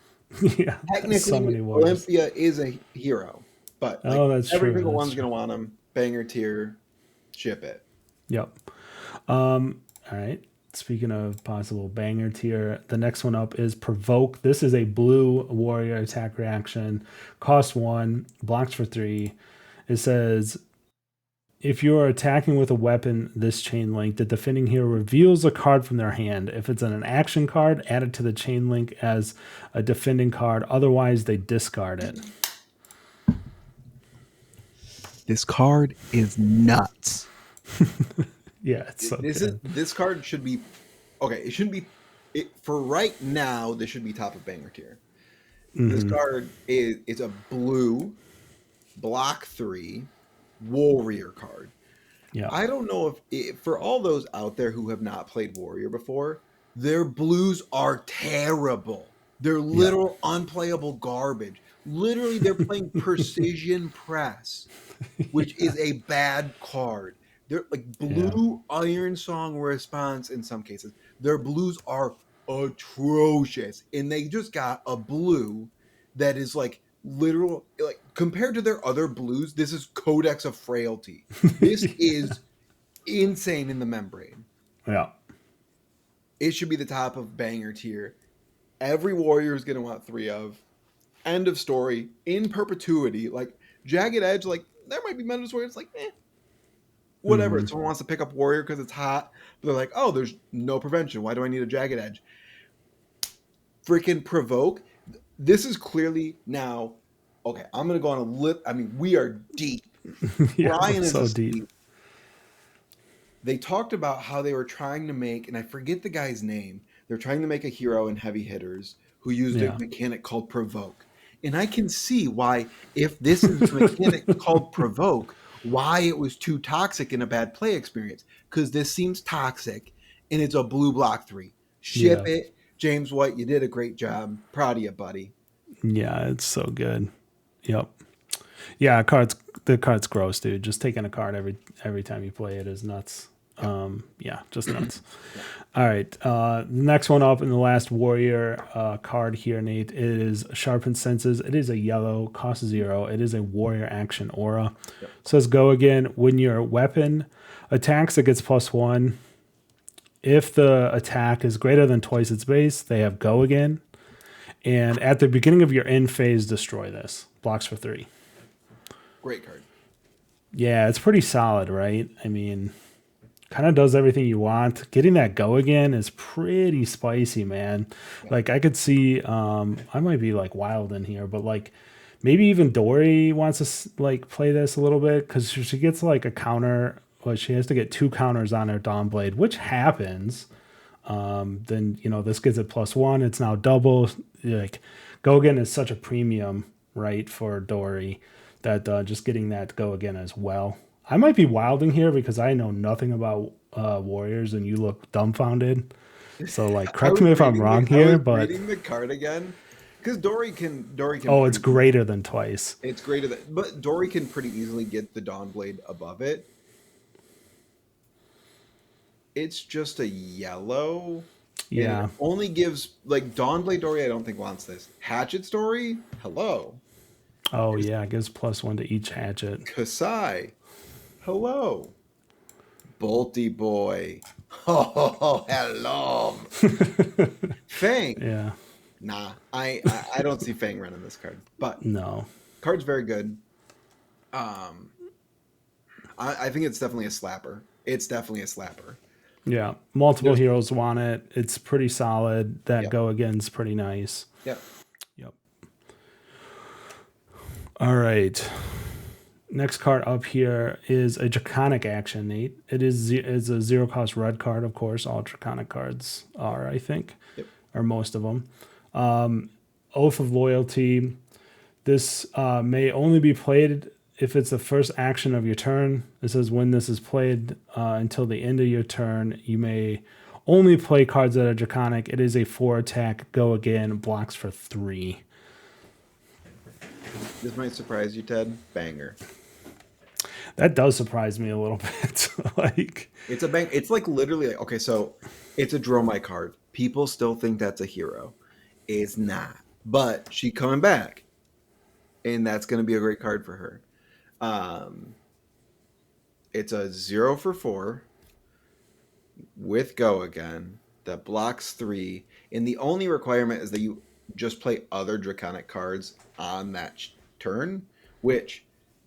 Yeah, technically, so many Olympia is a hero, but that's every true. single one's going to want him. Banger tier, ship it. Yep. All right. Speaking of possible banger tier, the next one up is Provoke. This is a blue warrior attack reaction. Cost 1, blocks for 3. It says, if you are attacking with a weapon this chain link, the defending hero reveals a card from their hand. If it's an action card, add it to the chain link as a defending card. Otherwise, they discard it. This card is nuts. Yeah, it's so good. This card should be okay. It shouldn't be for right now. This should be top of banger tier. Mm-hmm. This card is a blue block 3 warrior card. Yeah, I don't know if for all those out there who have not played warrior before, their blues are terrible. They're literal unplayable garbage. Literally, they're playing precision press, which is a bad card. They're like blue Iron Song response in some cases. Their blues are atrocious, and they just got a blue that is like literal. Like compared to their other blues, this is Codex of Frailty. This is insane in the membrane. Yeah, it should be the top of banger tier. Every warrior is going to want 3 of. End of story. In perpetuity. Like Jagged Edge, like there might be metas where it's like, whatever. Mm-hmm. Someone wants to pick up warrior because it's hot, but they're like, oh, there's no prevention. Why do I need a Jagged Edge? Freaking Provoke. This is clearly now. Okay, I'm gonna go on a lip. I mean, we are deep. Brian is so deep. They talked about how they were trying to make, and I forget the guy's name. They're trying to make a hero in Heavy Hitters who used a mechanic called Provoke. And I can see why, if this is a mechanic called Provoke, why it was too toxic in a bad play experience. Because this seems toxic, and it's a blue block 3. Ship it. James White, you did a great job. Proud of you, buddy. Yeah, it's so good. Yep. Yeah, the card's gross, dude. Just taking a card every time you play it is nuts. Just nuts. All right. The next one up in the last warrior card here, Nate, is Sharpened Senses. It is a yellow, cost 0. It is a warrior action aura. Yep. Says go again. When your weapon attacks, it gets +1. If the attack is greater than twice its base, they have go again. And at the beginning of your end phase, destroy this. Blocks for 3. Great card. Yeah, it's pretty solid, right? I mean, kind of does everything you want. Getting that go again is pretty spicy, man. Like I could see, I might be like wild in here, but like maybe even Dory wants to like play this a little bit because she gets like a counter. Well, she has to get 2 counters on her Dawnblade, which happens. Then this gets it +1. It's now double. Like go again is such a premium, right, for Dory that just getting that go again as well. I might be wilding here because I know nothing about warriors and you look dumbfounded. So like, I correct was me if I'm reading wrong I here, was but reading the card again because Dory can oh, it's pretty easily, greater than twice. it's greater than, but Dory can pretty easily get the Dawnblade above it. It's just a yellow, and it Yeah. only gives like Dawnblade Dory. I don't think wants this. Hatchet Story. Hello, Oh yeah, it gives +1 to each hatchet. Kasai. Hello, Bolty Boy. Oh, hello, Fang. Yeah. Nah, I don't see Fang running this card, but No. card's very good. Um, I think it's definitely a slapper. It's definitely a slapper. Yeah. Multiple There's, heroes want it. It's pretty solid. That yep, go again's pretty nice. yep. Yep. All right. Next card up here is a Draconic action, Nate. Is a zero cost red card, of course. All Draconic cards are, I think, Yep. or most of them. Oath of Loyalty. This may only be played if it's the first action of your turn. It says when this is played until the end of your turn, you may only play cards that are Draconic. It is a 4 attack, go again, blocks for 3. This might surprise you, Ted. Banger. That does surprise me a little bit. Like, It's a bang. It's like literally like, okay, so it's a draw my card. People still think that's a hero. It's not. But she coming back. And that's gonna be a great card for her. Um it's a 0 for 4 with go again that blocks 3. And the only requirement is that you just play other draconic cards on that turn, which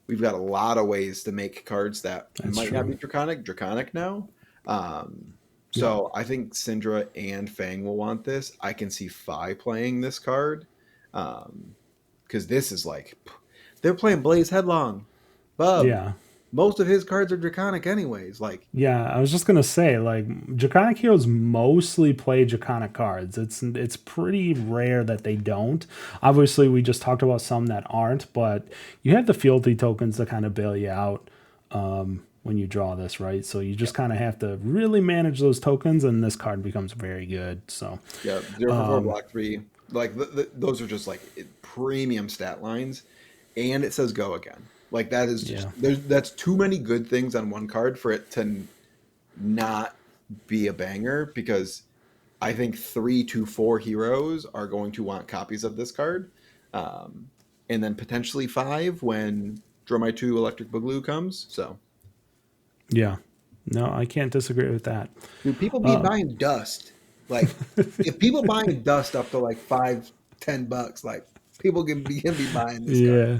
we've got a lot of ways to make cards that that's might not true. be draconic now. Um, Yep. so I think Syndra and Fang will want this. I can see Fi playing this card because this is like they're playing Blaze Headlong. Bub, Yeah. most of his cards are draconic anyways. Like, Yeah, I was just gonna say, like, Draconic heroes mostly play Draconic cards. It's pretty rare that they don't. Obviously, we just talked about some that aren't, but you have the fealty tokens to kind of bail you out when you draw this, right? So you just kind of have to really manage those tokens, and this card becomes very good. So yeah, 0 for 4, block 3. Like, those are just like premium stat lines. And it says go again. Like, that is just, yeah, that's too many good things on one card for it to not be a banger because I think 3 to 4 heroes are going to want copies of this card. And then potentially 5 when Draw My 2 Electric Boogaloo comes. So, yeah. No, I can't disagree with that. dude, people be buying dust. Like, if people buying dust up to like $5-10, like, people can be buying this card. Yeah.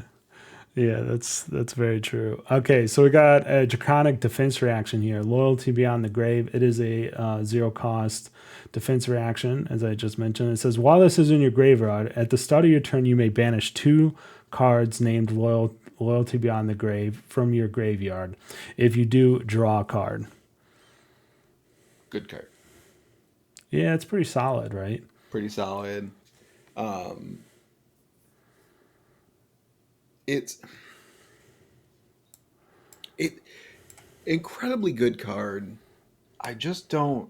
Yeah, that's very true. Okay, so we got a Draconic defense reaction here. Loyalty Beyond the Grave. It is a zero cost defense reaction, as I just mentioned. It says while this is in your graveyard, at the start of your turn, you may banish 2 cards named Loyalty Beyond the Grave from your graveyard. If you do, draw a card. Good card. Yeah, it's pretty solid, right? Pretty solid. It's it incredibly good card. I just don't.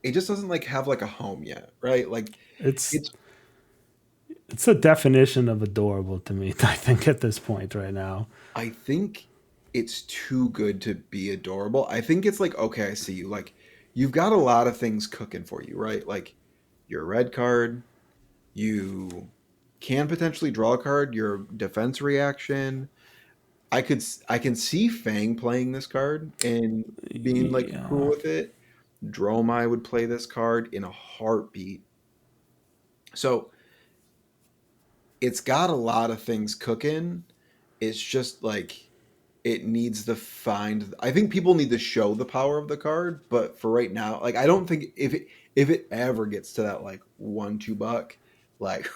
It just doesn't like have like a home yet, right? Like It's it's. it's a definition of adorable to me, I think, at this point right now. I think it's too good to be adorable. I think it's like okay, I see you. Like you've got a lot of things cooking for you, right? Like your red card, you can potentially draw a card. Your defense reaction. I can see Fang playing this card and being like cool Yeah. with it. Dromai would play this card in a heartbeat. So it's got a lot of things cooking. It's just like it needs to find. I think people need to show the power of the card, but for right now, like I don't think if it ever gets to that like 1-2 buck, like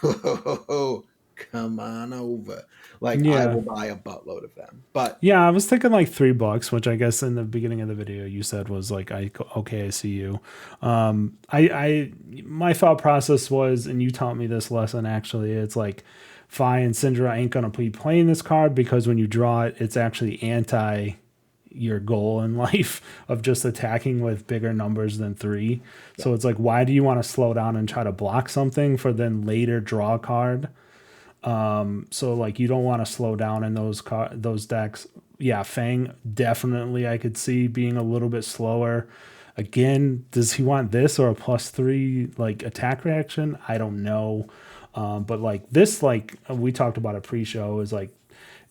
come on over. Like I Yeah. will buy a buttload of them. But Yeah, I was thinking like $3, which I guess in the beginning of the video you said was like, okay, I see you. My thought process was, and you taught me this lesson actually. It's like, Fi and Syndra ain't gonna be playing this card because when you draw it, it's actually anti your goal in life of just attacking with bigger numbers than three. Yeah. So it's like, why do you want to slow down and try to block something for then later draw a card? So like you don't want to slow down in those decks. Yeah, Fang definitely I could see being a little bit slower. Again, does he want this or a +3 like attack reaction? I don't know. But like this, like we talked about a pre-show, is like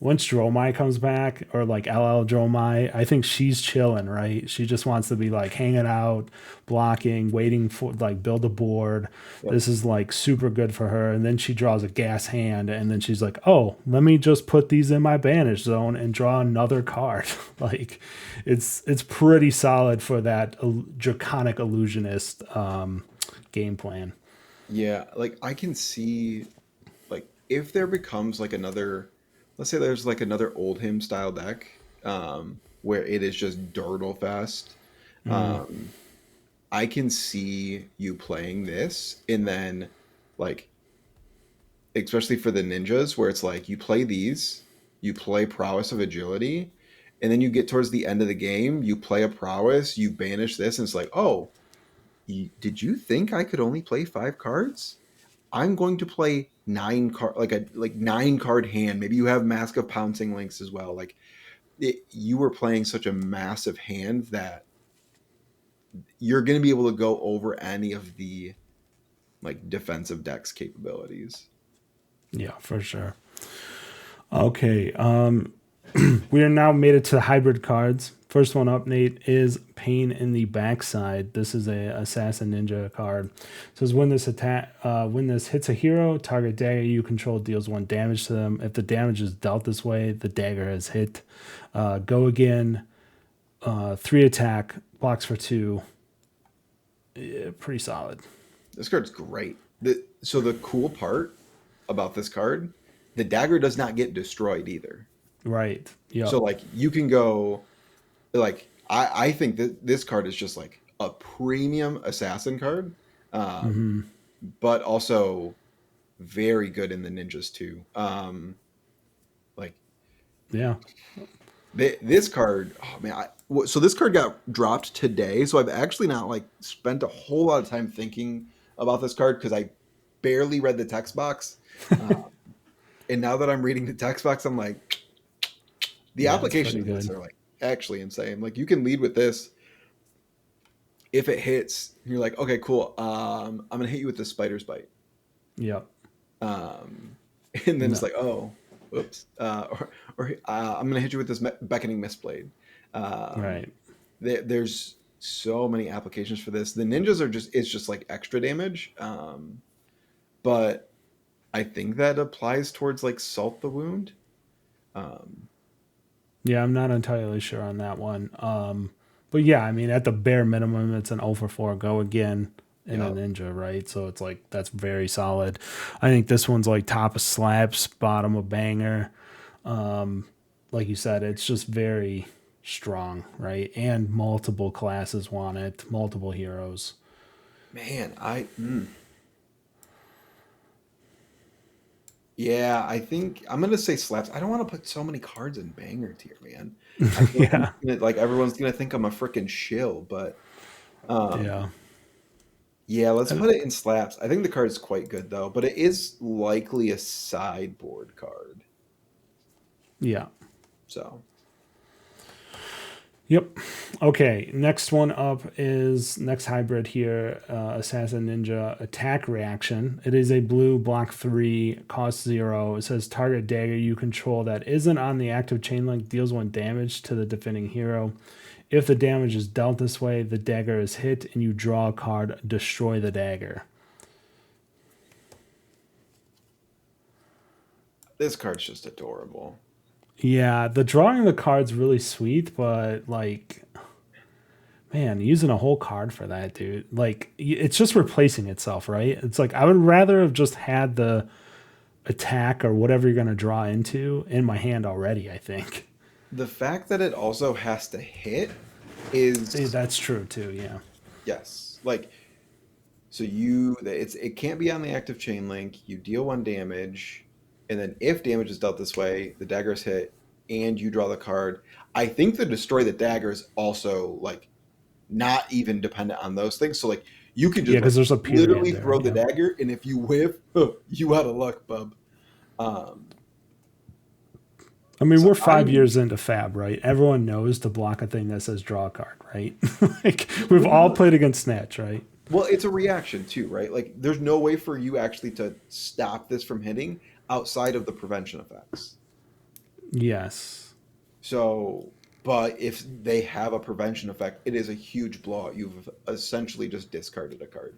once Dromai comes back, or like LL Dromai, I think she's chilling, right? She just wants to be like hanging out, blocking, waiting for like build a board. Yep. This is like super good for her. And then she draws a gas hand, and then she's like, oh, let me just put these in my banish zone and draw another card. Like it's pretty solid for that Draconic Illusionist game plan. Yeah, like I can see like if there becomes like another, let's say there's like another old hymn style deck, where it is just Durdle Fest. Um, I can see you playing this, and then like especially for the ninjas, where it's like you play these, you play Prowess of Agility, and then you get towards the end of the game, you play a Prowess, you banish this, and it's like, oh, did you think I could only play 5 cards? I'm going to play 9 card, like a 9 card hand. Maybe you have Mask of Pouncing Links as well. Like you were playing such a massive hand that you're going to be able to go over any of the like defensive decks capabilities. Yeah, for sure. Okay. We are now made it to the hybrid cards. First one up, Nate, is Pain in the Backside. This is a Assassin Ninja card. It says when this hits a hero, target dagger you control deals 1 damage to them. If the damage is dealt this way, the dagger has hit. Go again. 3 attack, blocks for 2. Yeah, pretty solid. This card's great. So the cool part about this card, the dagger does not get destroyed either. Right. Yep. So like you can go like I think that this card is just like a premium assassin card, but also very good in the ninjas too. Like Yeah. this card, oh man, so this card got dropped today, so I've actually not like spent a whole lot of time thinking about this card because I barely read the text box, and now that I'm reading the text box, I'm like, the Yeah, it's pretty applications of this good. are like actually insane. Like you can lead with this. If it hits, you're like, okay, cool. I'm gonna hit you with the spider's bite. Yep. Um, and then it's No. like, oh, whoops. Or I'm gonna hit you with this beckoning mistblade. Um, Right. there's so many applications for this. The ninjas are just it's just like extra damage. But I think that applies towards like salt the wound. Um, Yeah, I'm not entirely sure on that one. But yeah, I mean, at the bare minimum, it's an 0 for 4 go again in a yeah. ninja, right? So it's like that's very solid. I think this one's like top of slaps, bottom of banger. Like you said, it's just very strong, right? And multiple classes want it, multiple heroes. Man, yeah, I think I'm gonna say slaps. I don't want to put so many cards in banger tier, man. I feel like Yeah. like everyone's gonna think I'm a freaking shill, but um, Yeah. yeah, let's Uh, put it in slaps. I think the card's quite good though, but it is likely a sideboard card. Yeah. So Yep. Okay. Next one up is next hybrid here, Assassin Ninja attack reaction. It is a blue block 3, cost 0. It says target dagger you control that isn't on the active chain link deals 1 damage to the defending hero. If the damage is dealt this way, the dagger is hit and you draw a card, destroy the dagger. this card's just adorable. Yeah, the drawing of the card's really sweet, but like, man, using a whole card for that, dude. Like, it's just replacing itself, right? It's like I would rather have just had the attack or whatever you're gonna draw into in my hand already. I think. The fact that it also has to hit is That's true too. Yeah. yes. Like so it can't be on the active chain link. You deal 1 damage, and then if damage is dealt this way, the dagger is hit. and you draw the card. I think the destroy the dagger is also like not even dependent on those things. So like you can Yeah, just like because there's a period literally there. throw the Yeah. dagger, and if you whiff, you out of luck, bub. Um, I mean, so we're I 5 years into Fab, right? Everyone knows to block a thing that says draw a card, right? Like we've well, all played against Snatch, right? well, it's a reaction too, right? Like there's no way for you actually to stop this from hitting outside of the prevention effects. Yes. So, but if they have a prevention effect, it is a huge blowout. You've essentially just discarded a card.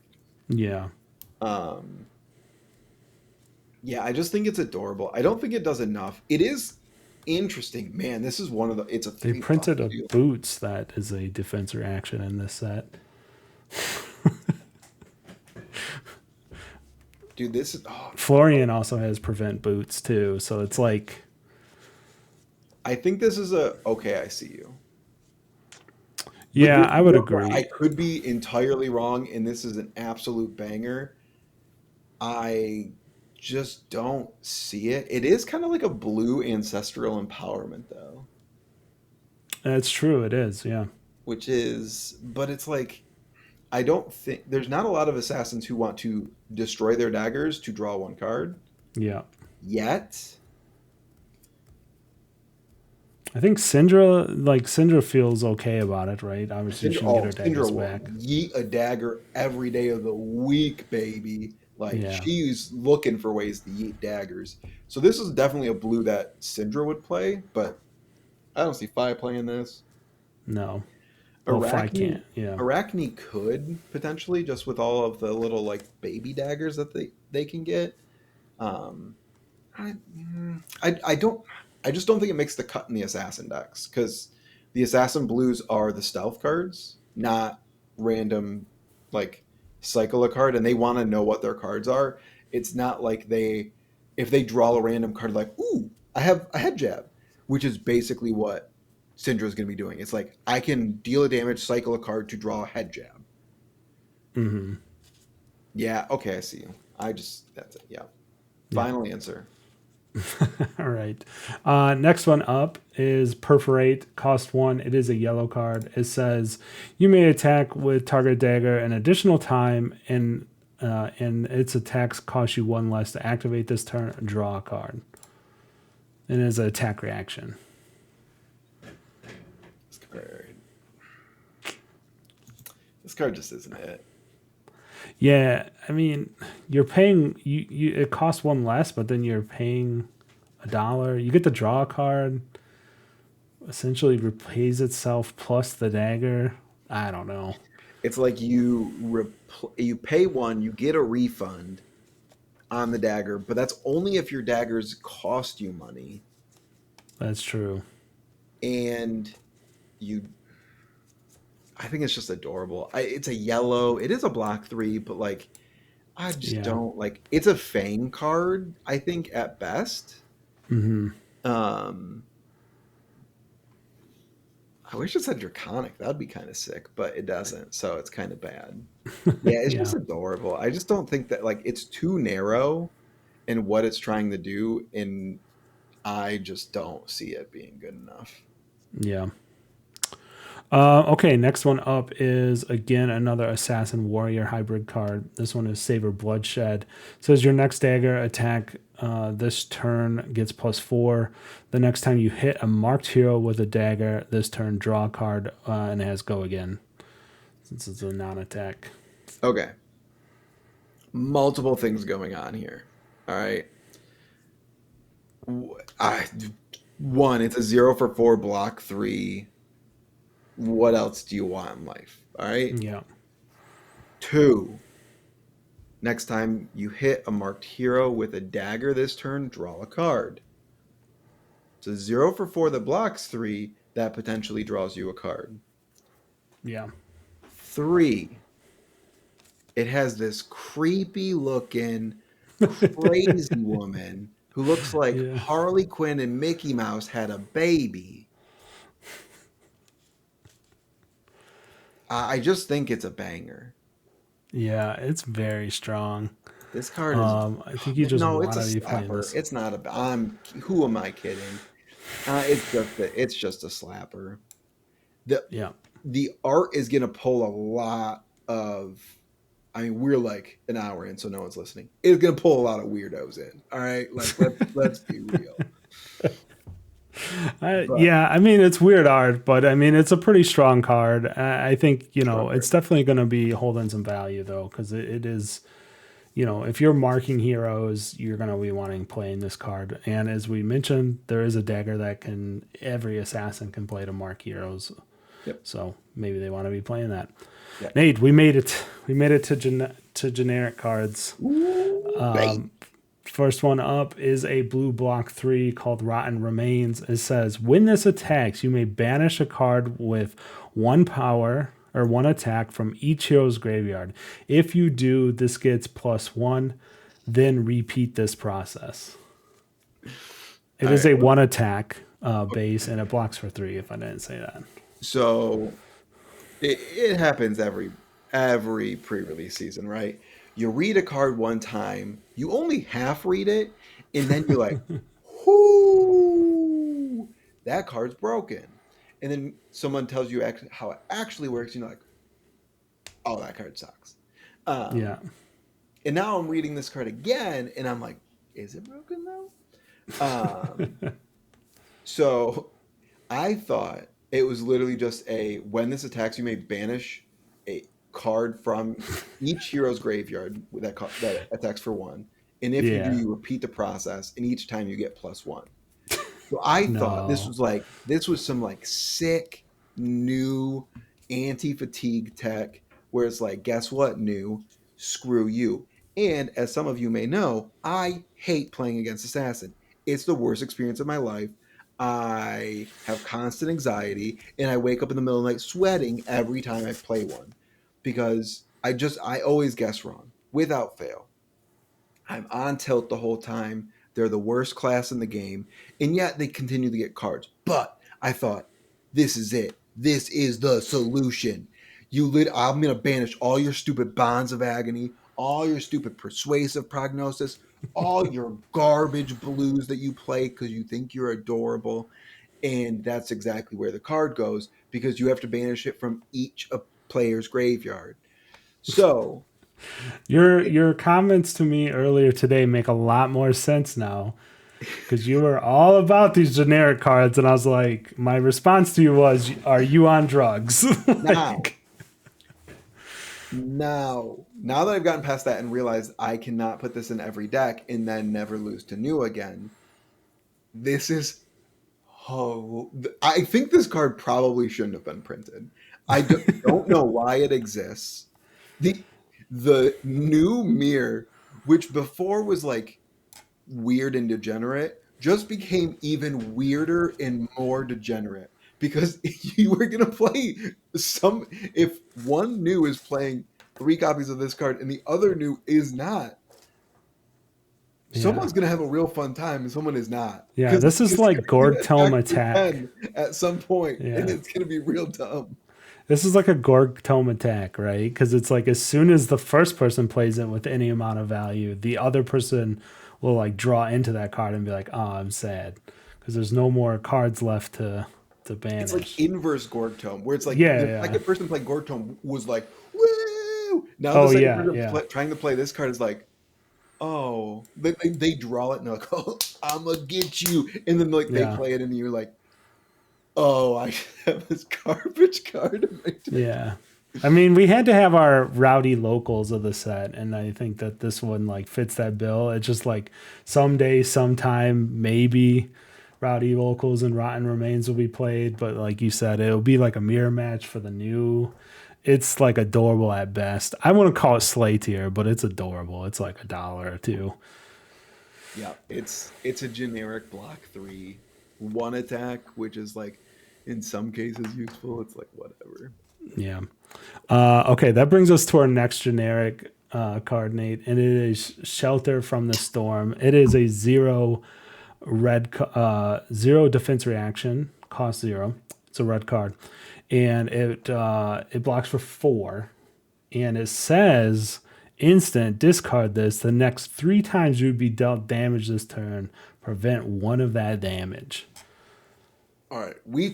Yeah. Um, yeah, I just think it's adorable. I don't think it does enough. It is interesting, man. This is one of the. It's a They 3 buck printed a too. boots that is a defense reaction in this set. Dude, this is. Oh, Florian also has prevent boots too, so it's like, I think this is a okay. I see you. But yeah, this I is would one where I agree. could be entirely wrong, and this is an absolute banger. I just don't see it. It is kind of like a blue ancestral empowerment, though, That's true. It is. Yeah. which is, but it's like, I don't think there's not a lot of assassins who want to destroy their daggers to draw one card Yeah. yet. I think Syndra feels okay about it, right? Obviously, she can get her Syndra daggers will back. yeet a dagger every day of the week, baby. Like Yeah. she's looking for ways to yeet daggers. So this is definitely a blue that Syndra would play, but I don't see Fi playing this. No. Well, if I Arachne can't. Yeah. Arachne could potentially just with all of the little like baby daggers that they can get. Um, I don't I just don't think it makes the cut in the assassin decks because the assassin blues are the stealth cards, not random like cycle a card, and they want to know what their cards are. It's not like they if they draw a random card like ooh I have a head jab, which is basically what Syndra is going to be doing. It's like I can deal a damage, cycle a card to draw a head jab. Mm-hmm. Yeah, okay, I see you. I just that's it. Yeah, Yeah. final answer. All right. Next one up is Perforate, cost 1. It is a yellow card. It says you may attack with target dagger an additional time, and its attacks cost you 1 less to activate this turn. Draw a card. And it is an attack reaction. This card, this card just isn't it. Yeah, I mean, you're paying you. It costs 1 less, but then you're paying $1. You get to draw a card. Essentially, repays itself plus the dagger. I don't know. It's like you pay one, you get a refund on the dagger, but that's only if your daggers cost you money, That's true. and you. I think it's just adorable. It's a yellow. It is a black 3, but like I just Yeah. don't like. It's a Fang card. I think at best. Mm-hmm. Um, I wish it said Draconic. That'd be kind of sick, but it doesn't, so it's kind of bad. Yeah, it's Yeah. just adorable. I just don't think that like it's too narrow in what it's trying to do, and I just don't see it being good enough. Yeah. Okay, next one up is again another Assassin Warrior hybrid card. This one is Savor Bloodshed. It says your next dagger attack this turn gets +4. The next time you hit a marked hero with a dagger this turn, draw a card and it has go again. Since it's a non-attack. Okay, multiple things going on here. All right, I, one, it's a 0 for 4 block 3. What else do you want in life? All right. Yeah. 2, next time you hit a marked hero with a dagger this turn, draw a card. It's a 0 for 4 that blocks 3 that potentially draws you a card. Yeah. 3, it has this creepy looking, crazy woman who looks like Yeah. Harley Quinn and Mickey Mouse had a baby. I just think it's a banger. Yeah, it's very strong. This card is I think you just no, it's want a to be playing slapper. this. It's not a. I'm. Who am I kidding? It's just a slapper. The Yeah. the art is gonna pull a lot of. I mean, we're like an hour in, so no one's listening. It's gonna pull a lot of weirdos in. All right, like let's be real. But Yeah, I mean it's weird art, but I mean it's a pretty strong card. I think strong it's art. definitely going to be holding some value though, because it is. If you're marking heroes, you're going to be wanting playing this card. And as we mentioned, there is a dagger that every assassin can play to mark heroes. Yep. So maybe they want to be playing that. Yeah. Nate, we made it. We made it to generic cards. Baby. First one up is a blue block 3 called Rotten Remains. It says, when this attacks, you may banish a card with 1 power or 1 attack from each hero's graveyard. If you do, this gets +1. Then repeat this process. It is a 1 attack base, and it blocks for 3, if I didn't say that. So it happens every pre-release season, right? You read a card one time, you only half read it, and then you're like, "Whoo, that card's broken." And then someone tells you how it actually works, and you're like, "Oh, that card sucks." Yeah. And now I'm reading this card again, and I'm like, "Is it broken though?" So I thought it was literally just when this attacks, you may banish a card from each hero's graveyard that attacks for 1. And if you do, you repeat the process, and each time you get +1. So I thought this was some like sick new anti-fatigue tech where it's like, guess what, new? Screw you. And as some of you may know, I hate playing against Assassin. It's the worst experience of my life. I have constant anxiety, and I wake up in the middle of the night sweating every time I play one because I always guess wrong without fail. I'm on tilt the whole time. They're the worst class in the game, and yet they continue to get cards. But I thought, this is it. This is the solution. I'm going to banish all your stupid bonds of agony, all your stupid persuasive prognosis, all your garbage blues that you play because you think you're adorable. And that's exactly where the card goes because you have to banish it from each player's graveyard. So Your comments to me earlier today make a lot more sense now, because you were all about these generic cards, and I was like, my response to you was, "Are you on drugs?" Now that I've gotten past that and realized I cannot put this in every deck and then never lose to new again, this is I think this card probably shouldn't have been printed. I don't know why it exists. The new mirror, which before was like weird and degenerate, just became even weirder and more degenerate because you were gonna play if one new is playing 3 copies of this card and the other new is not. Someone's gonna have a real fun time and someone is not. Yeah, this is like Gorg Tome attack at some point, and it's gonna be real dumb. This is like a Gorg Tome attack, right? Because it's like as soon as the first person plays it with any amount of value, the other person will like draw into that card and be like, "Oh, I'm sad," because there's no more cards left to banish. It's like inverse Gorg Tome, where it's like the second person playing Gorg Tome was like, "Woo!" Now the second person trying to play this card is like, "Oh," they draw it and they're like, "Oh, I'm gonna get you," and then like they play it and you're like, "Oh, I have this garbage card in my deck." Yeah. I mean, we had to have our rowdy locals of the set, and I think that this one like fits that bill. It's just like someday, sometime, maybe rowdy locals and Rotten Remains will be played, but like you said, it'll be like a mirror match for the new. It's like adorable at best. I wouldn't call it slay tier, but it's adorable. It's like $1 or $2. Yeah, it's a generic block 3, 1 attack, which is like in some cases useful. It's like whatever. Yeah. Okay, that brings us to our next generic card, Nate, and it is Shelter from the Storm. It is a 0 defense reaction, cost 0. It's a red card, and it blocks for 4, and it says instant discard this. The next 3 times you would be dealt damage this turn, prevent 1 of that damage. All right, we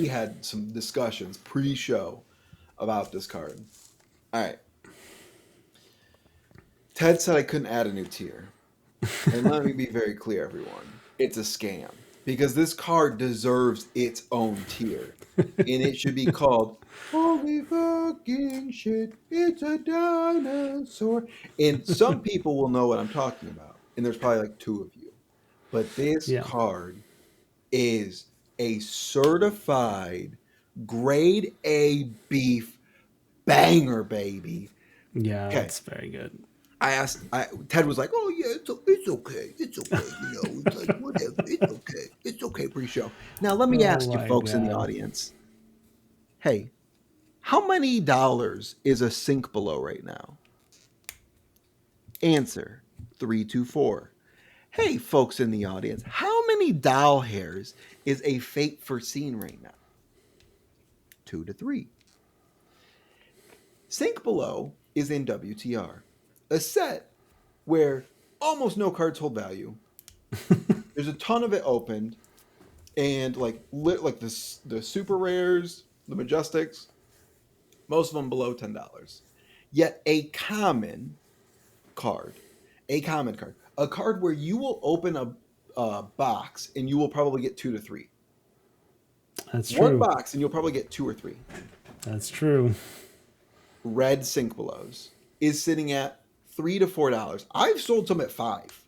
had some discussions pre-show about this card. All right, Ted said I couldn't add a new tier. And let me be very clear, everyone. It's a scam because this card deserves its own tier. And it should be called Holy fucking shit, it's a dinosaur. And some people will know what I'm talking about. And there's probably like two of you. But this Yeah. card is a certified grade A beef banger, baby. Yeah, Okay. it's very good. Ted was like, "Oh yeah, it's okay, it's like whatever, it's okay, pre-show." Now let me Oh ask you, my folks in the god. audience, hey, how many dollars is a sink below right now? Answer 324. Hey, folks in the audience, how many doll hairs is a fate foreseen right now? 2 to 3. Sink below is in WTR, a set where almost no cards hold value. There's a ton of it opened, and like the super rares, the Majestics, most of them below $10. Yet card, a card where you will open a box and you will probably get 2 to 3. That's One true. box and you'll probably get 2 or 3. That's true. Red Sink Belows is sitting at $3 to $4. I've sold some at 5,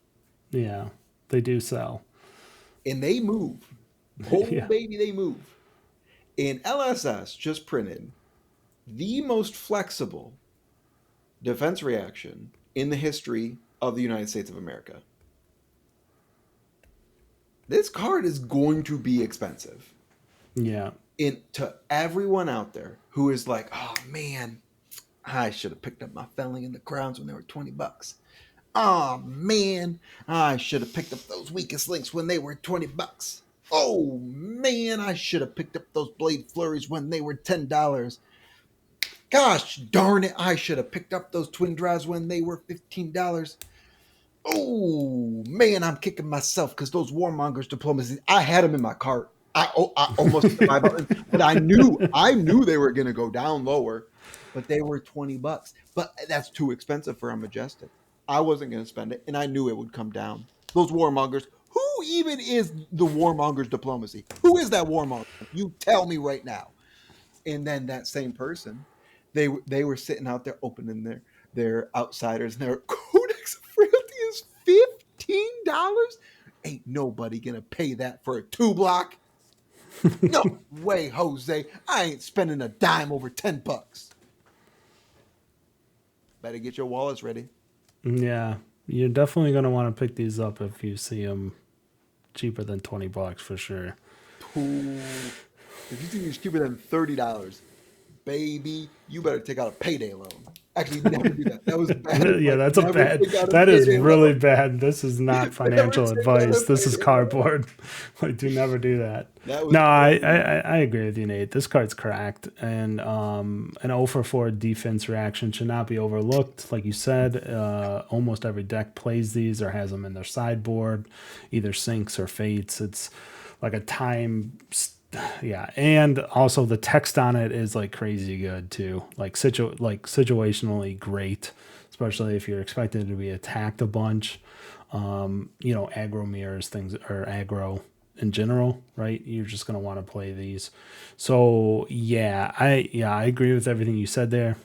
Yeah, they do sell. and they move. Oh Yeah. baby, they move. And LSS just printed the most flexible defense reaction in the history of the United States of America. This card is going to be expensive. Yeah. And to everyone out there who is like, oh man, I should have picked up my Felling in the Crowns when they were $20. Oh man, I should have picked up those weakest links when they were $20. Oh man, I should have picked up those Blade Flurries when they were $10. Gosh darn it, I should have picked up those Twin Drives when they were $15. Oh man, I'm kicking myself because those Warmongers diplomacies, I had them in my cart. I almost hit the $5, but I knew they were going to go down lower, but they were $20. But that's too expensive for a Majestic. I wasn't going to spend it, and I knew it would come down. Those Warmongers. Who even is the Warmongers diplomacy? Who is that Warmonger? You tell me right now. And then that same person, they were sitting out there opening their outsiders, and their Codex of Frailty is $15. Ain't nobody gonna pay that for a 2 block. No way, Jose. I ain't spending a dime over $10. Better get your wallets ready. Yeah. You're definitely going to want to pick these up if you see them cheaper than $20 for sure. If you think it's cheaper than $30, baby, you better take out a payday loan. Actually, never do that. That was bad. Yeah, that's a Never bad. take out a That is payday really loan. bad. This is not Never financial take out a advice. This is payday loan. cardboard. Like, do never do that. That was No, crazy. I agree with you, Nate. This card's cracked, and an 0 for 4 defense reaction should not be overlooked. Like you said, almost every deck plays these or has them in their sideboard, either sinks or fates. It's like a time. Yeah, and also the text on it is like crazy good too. Like situationally great, especially if you're expected to be attacked a bunch. Aggro mirrors things or aggro in general, right? You're just gonna want to play these. So I agree with everything you said there.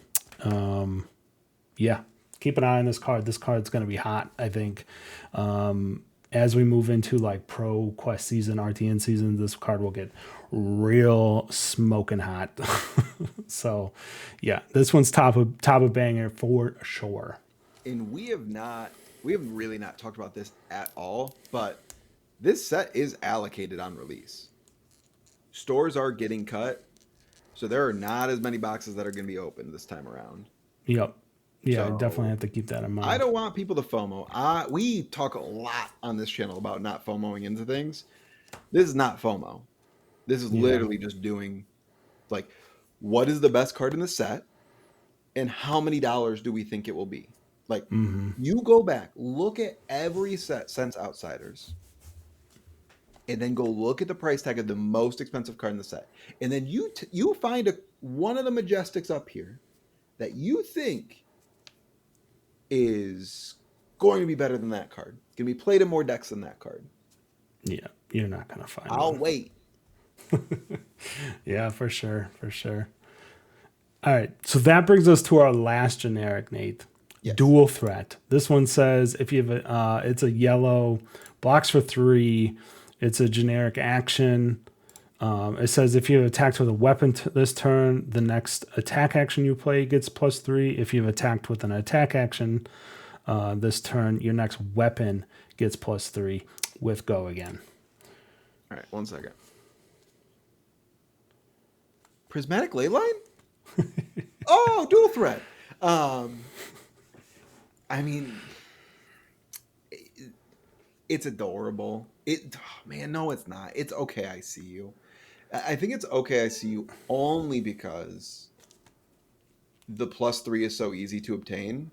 Yeah, keep an eye on this card. This card's gonna be hot, I think. As we move into like pro quest season, RTN season, this card will get real smoking hot. So yeah, this one's top of banger for sure. And we have really not talked about this at all, but this set is allocated on release. Stores are getting cut, so there are not as many boxes that are going to be opened this time around. Yep. Yeah, I definitely So have to keep that in I mind. don't want people to FOMO. We talk a lot on this channel about not FOMOing into things. This is not FOMO. This is Yeah. literally just doing like, what is the best card in the set, and how many dollars do we think it will be? Like, Mm-hmm. you go back, look at every set since Outsiders. and then go look at the price tag of the most expensive card in the set, and then you find one of the Majestics up here that you think is going to be better than that card. It's going to be played in more decks than that card. Yeah, you're not gonna find I'll one. wait. Yeah, for sure, for sure. All right, so that brings us to our last generic, Nate. Yes. Dual threat. This one says if you have it's a yellow, blocks for 3. It's a generic action. It says if you have attacked with a weapon this turn, the next attack action you play gets +3. If you've attacked with an attack action this turn, your next weapon gets +3 with go again. All right, 1 second. Prismatic Leyline? Oh, dual threat. I mean, it's adorable. Man, no, it's not. It's okay. I see you. I think it's okay. I see you only because the +3 is so easy to obtain,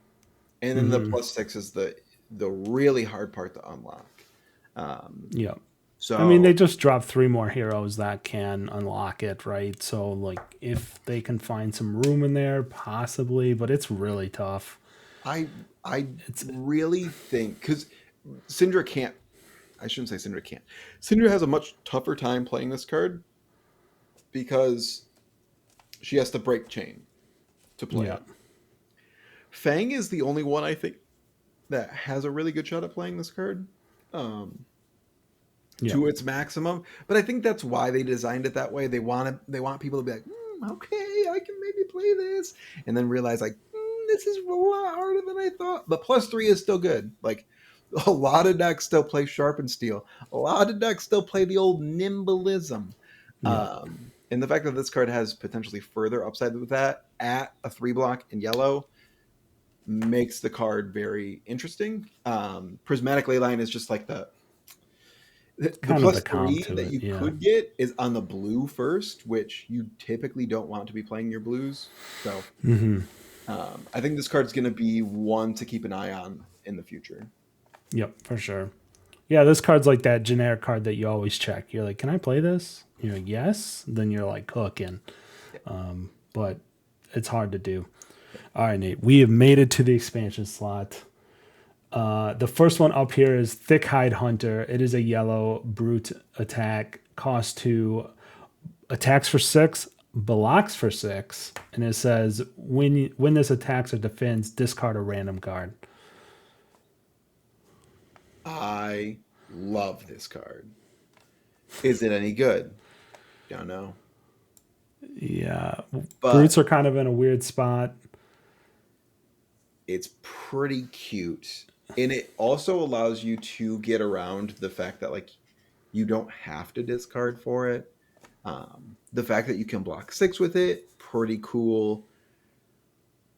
and then the +6 is the really hard part to unlock. Yeah. So I mean, they just dropped 3 more heroes that can unlock it, right? So, like, if they can find some room in there, possibly, but it's really tough. I really think because Syndra can't. I shouldn't say Syndra can't. Syndra has a much tougher time playing this card because she has to break chain to play it. Fang is the only one I think that has a really good shot at playing this card to its maximum. But I think that's why they designed it that way. They want people to be like, okay, I can maybe play this, and then realize like this is a lot harder than I thought. The +3 is still good. Like a lot of decks still play Sharp and Steel. A lot of decks still play the old Nimbleism. And the fact that this card has potentially further upside with that at a 3-block in yellow makes the card very interesting. Prismatic Leyline is just like the +3 that you could get is on the blue first, which you typically don't want to be playing your blues. So I think this card's going to be one to keep an eye on in the future. Yep, for sure. Yeah, this card's like that generic card that you always check. You're like, can I play this? You're like, yes. Then you're like hooking. But it's hard to do. All right, Nate, we have made it to the expansion slot. The first one up here is Thick Hide Hunter. It is a yellow brute attack, cost 2, attacks for 6, blocks for 6, and it says when this attacks or defends, discard a random card. I love this card. Is it any good? Don't know. Yeah, but brutes are kind of in a weird spot. It's pretty cute. And it also allows you to get around the fact that like you don't have to discard for it. The fact that you can block 6 with it, pretty cool.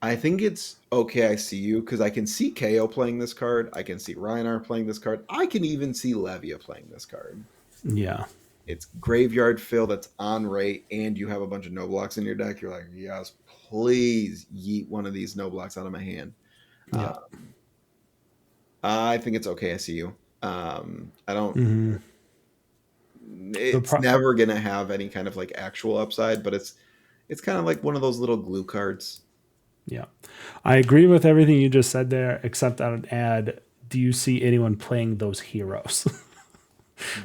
I think it's okay. I see you because I can see KO playing this card. I can see Rhinar playing this card. I can even see Levia playing this card. Yeah. It's graveyard fill that's on rate, and you have a bunch of no blocks in your deck. You're like, yes, please yeet one of these no blocks out of my hand. Yeah. I think it's okay. I see you. I don't. It's never gonna have any kind of like actual upside, but it's kind of like one of those little glue cards. Yeah, I agree with everything you just said there, except I would add, do you see anyone playing those heroes?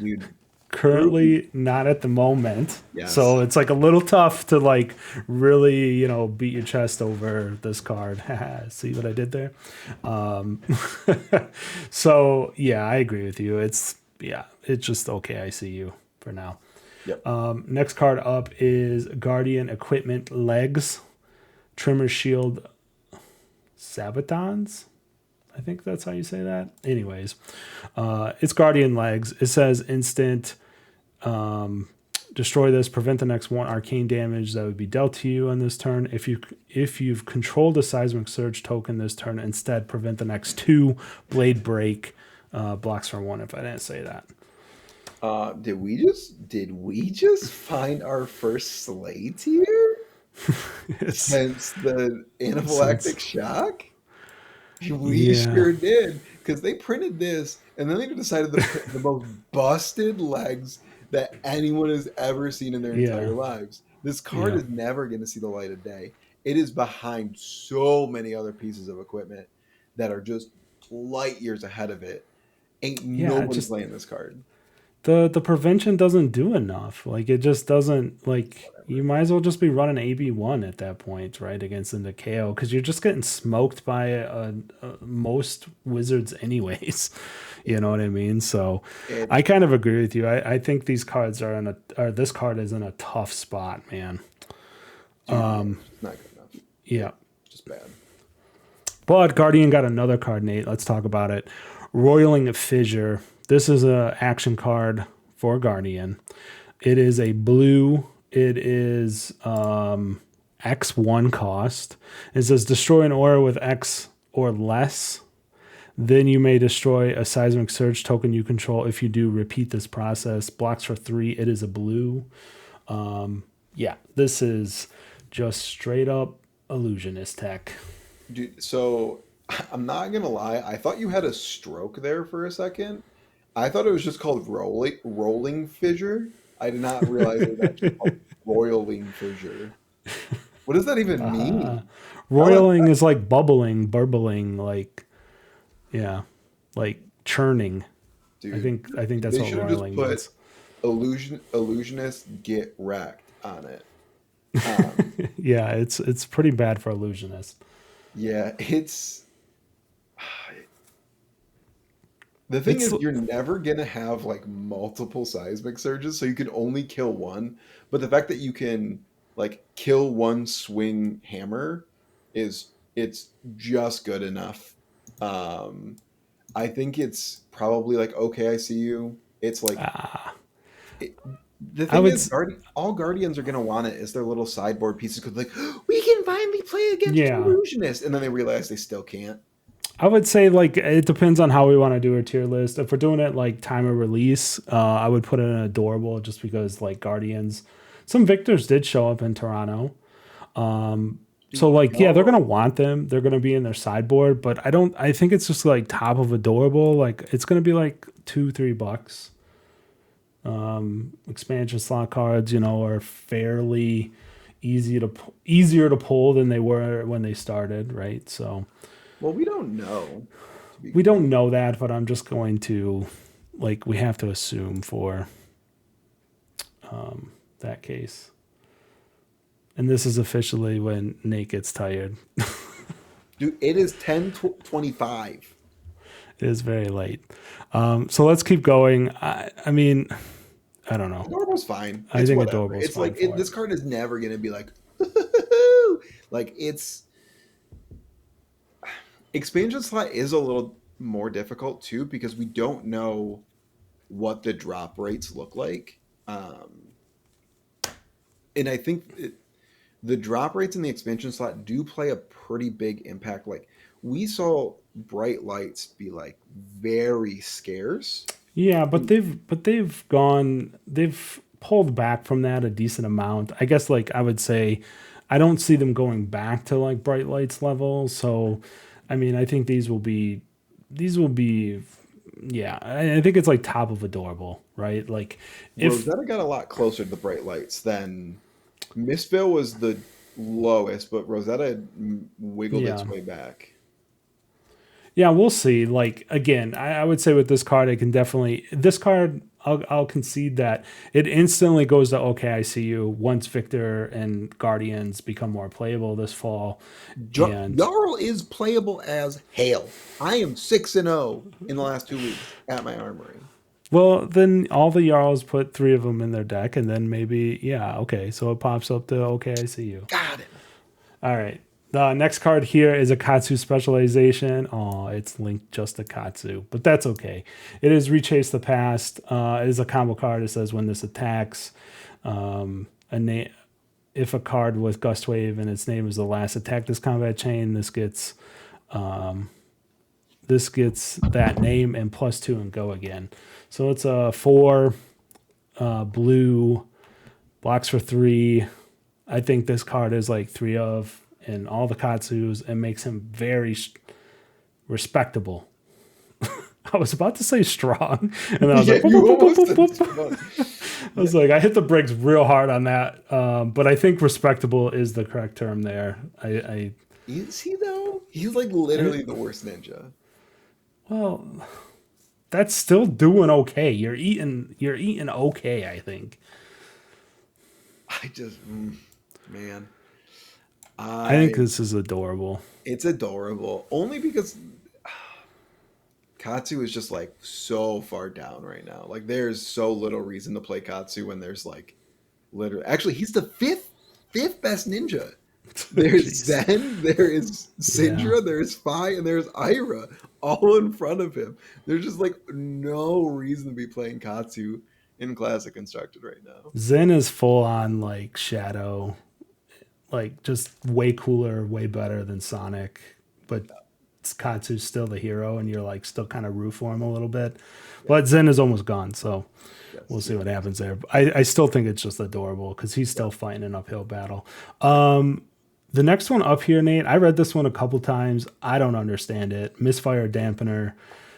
Dude. Currently not at the moment. Yes. So it's like a little tough to like really, beat your chest over this card. See what I did there? So yeah, I agree with you. It's just okay. I see you for now. Yep. Next card up is Guardian Equipment Legs. Trimmer Shield Sabatons. I think that's how you say that. Anyways, it's Guardian Legs. It says instant, destroy this, prevent the next 1 arcane damage that would be dealt to you on this turn. If you've controlled a Seismic Surge token this turn, instead prevent the next 2 Blade Break, blocks for 1. If I didn't say that. Did we just find our first Slay tier since the Anaphylactic Shock? We sure did. because they printed this and then they decided to print the most busted legs that anyone has ever seen in their Yeah. entire lives. This card Yeah. is never going to see the light of day. It is behind so many other pieces of equipment that are just light years ahead of it. Ain't Yeah. nobody Just playing this card. the prevention doesn't do enough. Like it just doesn't like you Whatever. might as well just be running AB1 at that point, right? Against the KO because you're just getting smoked by most wizards anyways. You know what I mean? So It, I kind of agree with you. I think these cards are in a or this card is in a tough spot, man. dude, it's not good enough. Yeah. It's just bad. But Guardian got another card, Nate. Let's talk about it. Roiling Fissure. This is a action card for Guardian. It is a blue. It is X1 cost. It says destroy an aura with X or less. Then you may destroy a seismic surge token you control. If you do, repeat this process. Blocks for 3. It is a blue. Yeah, this is just straight up illusionist tech. Dude, so I'm not gonna lie, I thought you had a stroke there for a second. I thought it was just called rolling fissure. I did not realize it was actually called roiling fissure. What does that even mean? How about Roiling is like bubbling, burbling, like yeah, like churning. dude? I think that's They what should have just roiling put means. illusionist get wrecked on it. Um, Yeah, it's pretty bad for illusionist. yeah, it's the thing It's is you're never gonna have like multiple seismic surges, so you can only kill one. But the fact that you can like kill one swing hammer is it's just good enough. Um, I think it's probably like okay, I see you. It's like it, the I thing would is, all guardians are gonna want it is their little sideboard pieces because like we can finally play against yeah. illusionists, and then they realize they still can't. I would say like it depends on how we want to do our tier list. If we're doing it like time of release, I would put it in adorable just because like Guardians, some victors did show up in Toronto. So Dude, like yeah, they're y'all gonna want them. They're gonna be in their sideboard, but I don't. I think it's just like top of adorable. Like it's gonna be like $2-3. Expansion slot cards, you know, are fairly easier to pull than they were when they started, right? So well, we don't know. To be we don't completely, know that, but I'm just going to like we have to assume for that case. And this is officially when Nate gets tired. dude, it is 10:25. It is very late. So let's keep going. I mean, I don't know. Adorable's fine. I It's think whatever. adorable is It's fine like for it. this card is never gonna be like, like it's expansion slot is a little more difficult too because we don't know what the drop rates look like. And I think the drop rates in the expansion slot do play a pretty big impact. Like we saw bright lights be like very scarce. Yeah, but they've pulled back from that a decent amount. I guess like I would say I don't see them going back to like bright lights level. So I mean I think these will be yeah, I think it's like top of adorable, right? Like if Rosetta got a lot closer to the bright lights than Mistville was the lowest, but Rosetta had wiggled its yeah. way back. Yeah, we'll see. Like again, I would say with this card, I can definitely this card. I'll concede that it instantly goes to okay, I see you once Victor and Guardians become more playable this fall, and Jarl is playable as hell. I am 6-0 in the last 2 weeks at my armory. well then all the Jarls put 3 of them in their deck, and then maybe yeah okay, so it pops up to okay, I see you. Got him. All right. The next card here is a Katsu specialization. Oh, it's linked just to Katsu, but that's okay. It is Rechase the Past. It is a combo card. It says when this attacks, if a card with Gust Wave and its name is the last attack this combat chain, this gets that name and +2 and go again. So it's a 4 blue, blocks for 3. I think this card is like 3 of in all the Katsus and makes him very respectable. I was about to say strong, and then I was Yeah, like, whoop, you whoop, whoop, almost whoop, said whoop, strong. whoop. I Yeah. was like, I hit the brakes real hard on that. But I think respectable is the correct term there. Is he though? He's like I literally the worst ninja. well, that's still doing okay. You're eating okay, I think. I just, man, I think I this is adorable. it's adorable only because Katsu is just like so far down right now. Like there's so little reason to play Katsu when there's like literally actually he's the fifth best ninja. There's Jeez. Zen, there is Yeah. Syndra, there's Fi, and there's Ira all in front of him. There's just like no reason to be playing Katsu in Classic Constructed right now. Zen is full on like Shadow, like just way cooler, way better than Sonic, but Katsu's still the hero, and you're like still kind of root for him a little bit. Yeah. But Zen is almost gone, so we'll Yes. see what happens there. I still think it's just adorable because he's Yeah. still fighting an uphill battle. The next one up here, Nate, I read this one a couple times. I don't understand it. Misfire Dampener.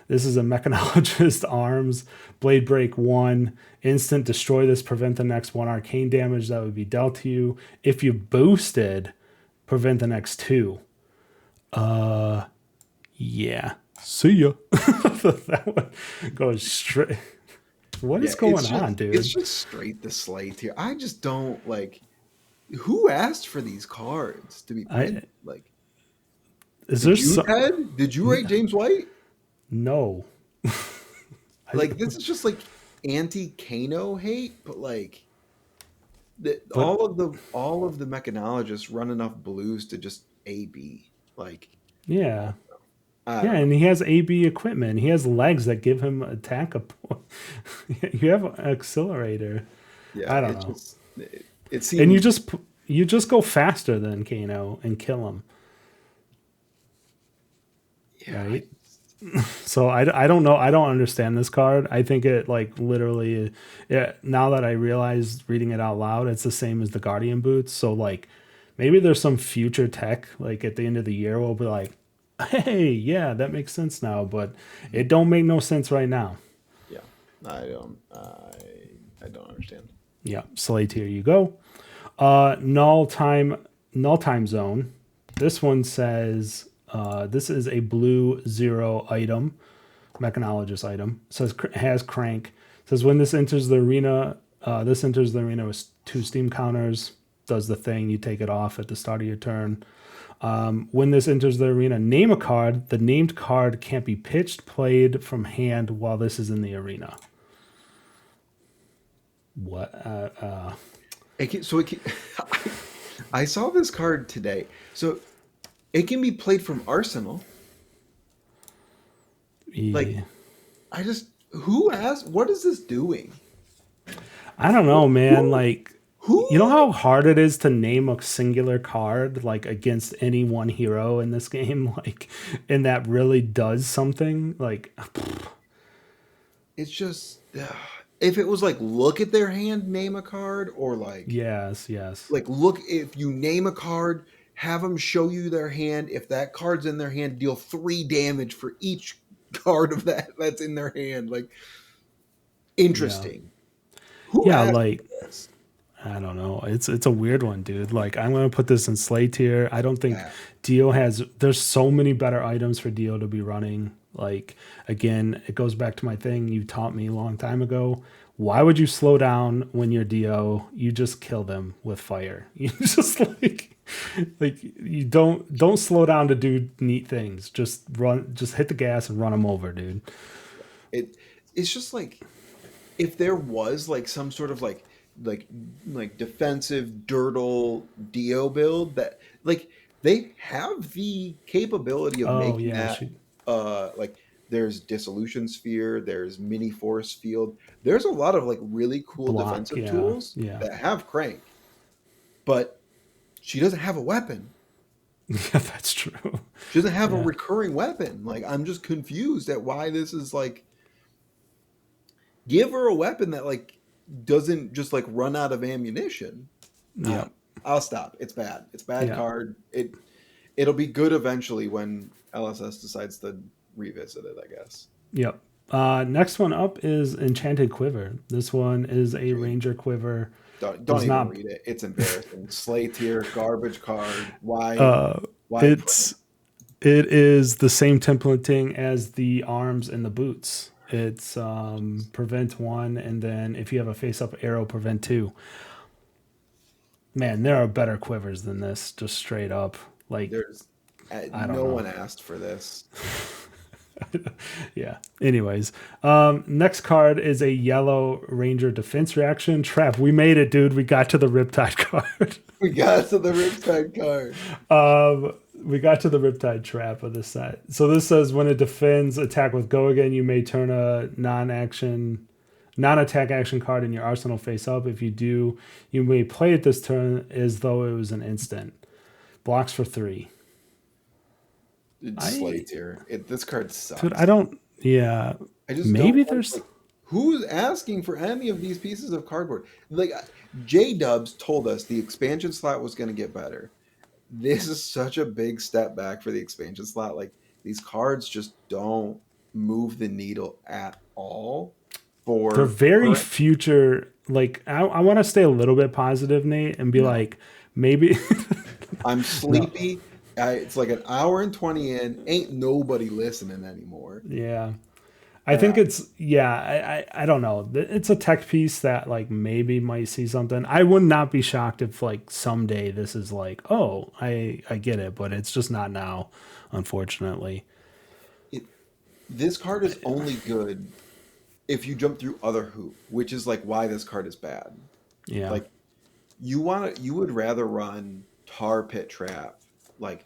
This is a Mechanologist Arms, Blade Break 1, instant destroy this, prevent the next 1 arcane damage that would be dealt to you. If you boosted, prevent the next 2. Yeah. See ya. That one goes straight. What Yeah, is going on, it's dude? just straight the slate here. I just don't like who asked for these cards to be I printed? Like, is there did you, some Ted? Did you write James White? no. I, Like, this is just like anti-Kano hate, but like but all of the mechanologists run enough blues to just AB. Like, yeah. I Yeah, don't know. and he has AB equipment. He has legs that give him attack. You have an accelerator. Yeah, I don't it know. just it And seems you just go faster than Kano and kill him, yeah. right? So I don't know. I don't understand this card. I think it like literally. Yeah, now that I realize reading it out loud, it's the same as the Guardian boots. So like maybe there's some future tech like at the end of the year we'll be like, hey, yeah, that makes sense now, but it don't make no sense right now. Yeah, I don't understand. Yeah, Slate, here you go. Null time zone. This one says this is a blue 0 item, mechanologist item. Says has crank. Says when this enters the arena with 2 steam counters. Does the thing. You take it off at the start of your turn. When this enters the arena, name a card. The named card can't be pitched, played from hand while this is in the arena. What? It can, I saw this card today. So it can be played from Arsenal. Like Yeah. I just who asked? What is this doing? I don't know, man. Who? Like, you know Who? how hard it is to name a singular card, like against any one hero in this game, like, and that really does something. Like, It's just if it was like look at their hand, name a card, or yes, yes, look if you name a card, have them show you their hand. If that card's in their hand, deal 3 damage for each card of that's in their hand. Like yeah, interesting. Who yeah. asked Like, for this? I don't know. It's a weird one, dude. Like, I'm gonna put this in Slay tier. I don't think Yeah. Dio has. There's so many better items for Dio to be running. Like, again, it goes back to my thing you taught me a long time ago. Why would you slow down when you're Dio? You just kill them with fire. You just like you don't slow down to do neat things. Just run. Just hit the gas and run them over, dude. It it's just like if there was like some sort of like defensive dirtle Dio build that like they have the capability of Oh making yeah, that like there's dissolution sphere, there's mini force field, there's a lot of like really cool block. defensive Yeah, tools yeah, that have crank, but she doesn't have a weapon. yeah. That's true. She doesn't have a Yeah, recurring weapon. Like I'm just confused at why this is like give her a weapon that like doesn't just like run out of ammunition. yeah, I'll stop. It's bad. It's bad yeah. card. It'll be good eventually when LSS decides to revisit it, I guess. Yep. Next one up is Enchanted Quiver. This one is a Ranger Quiver. Don't Does even not. read it. It's embarrassing. Slay tier, garbage card. Uh, Why put it? it's it is the same templating as the arms and the boots. It's prevent one, and then if you have a face up arrow, prevent two. Man, there are better quivers than this. Just straight up, like There's I don't no know. one asked for this. Yeah. Anyways, next card is a yellow Ranger defense reaction trap. We made it, dude. We got to the Riptide card. We got to the Riptide card. We got to the Riptide trap of this set. So this says when it defends attack with go again, you may turn a non-attack action card in your arsenal face up. If you do, you may play it this turn as though it was an instant. Blocks for 3. It's Slay tier. This card sucks. Dude, I don't. Yeah, I just maybe don't there's. like, who's asking for any of these pieces of cardboard? Like J Dubs told us the expansion slot was going to get better. This is such a big step back for the expansion slot. Like these cards just don't move the needle at all. They're For very current, future. Like I want to stay a little bit positive, Nate, and be no, like, maybe. I'm No. sleepy. It's like an hour and 20 in. Ain't nobody listening anymore. Yeah. I Uh, think it's I don't know. It's a tech piece that like maybe might see something. I would not be shocked if like someday this is like, oh, I get it, but it's just not now, unfortunately. it, this card is only good if you jump through other hoop, which is like why this card is bad. Yeah. Like you would rather run Tar Pit Trap, like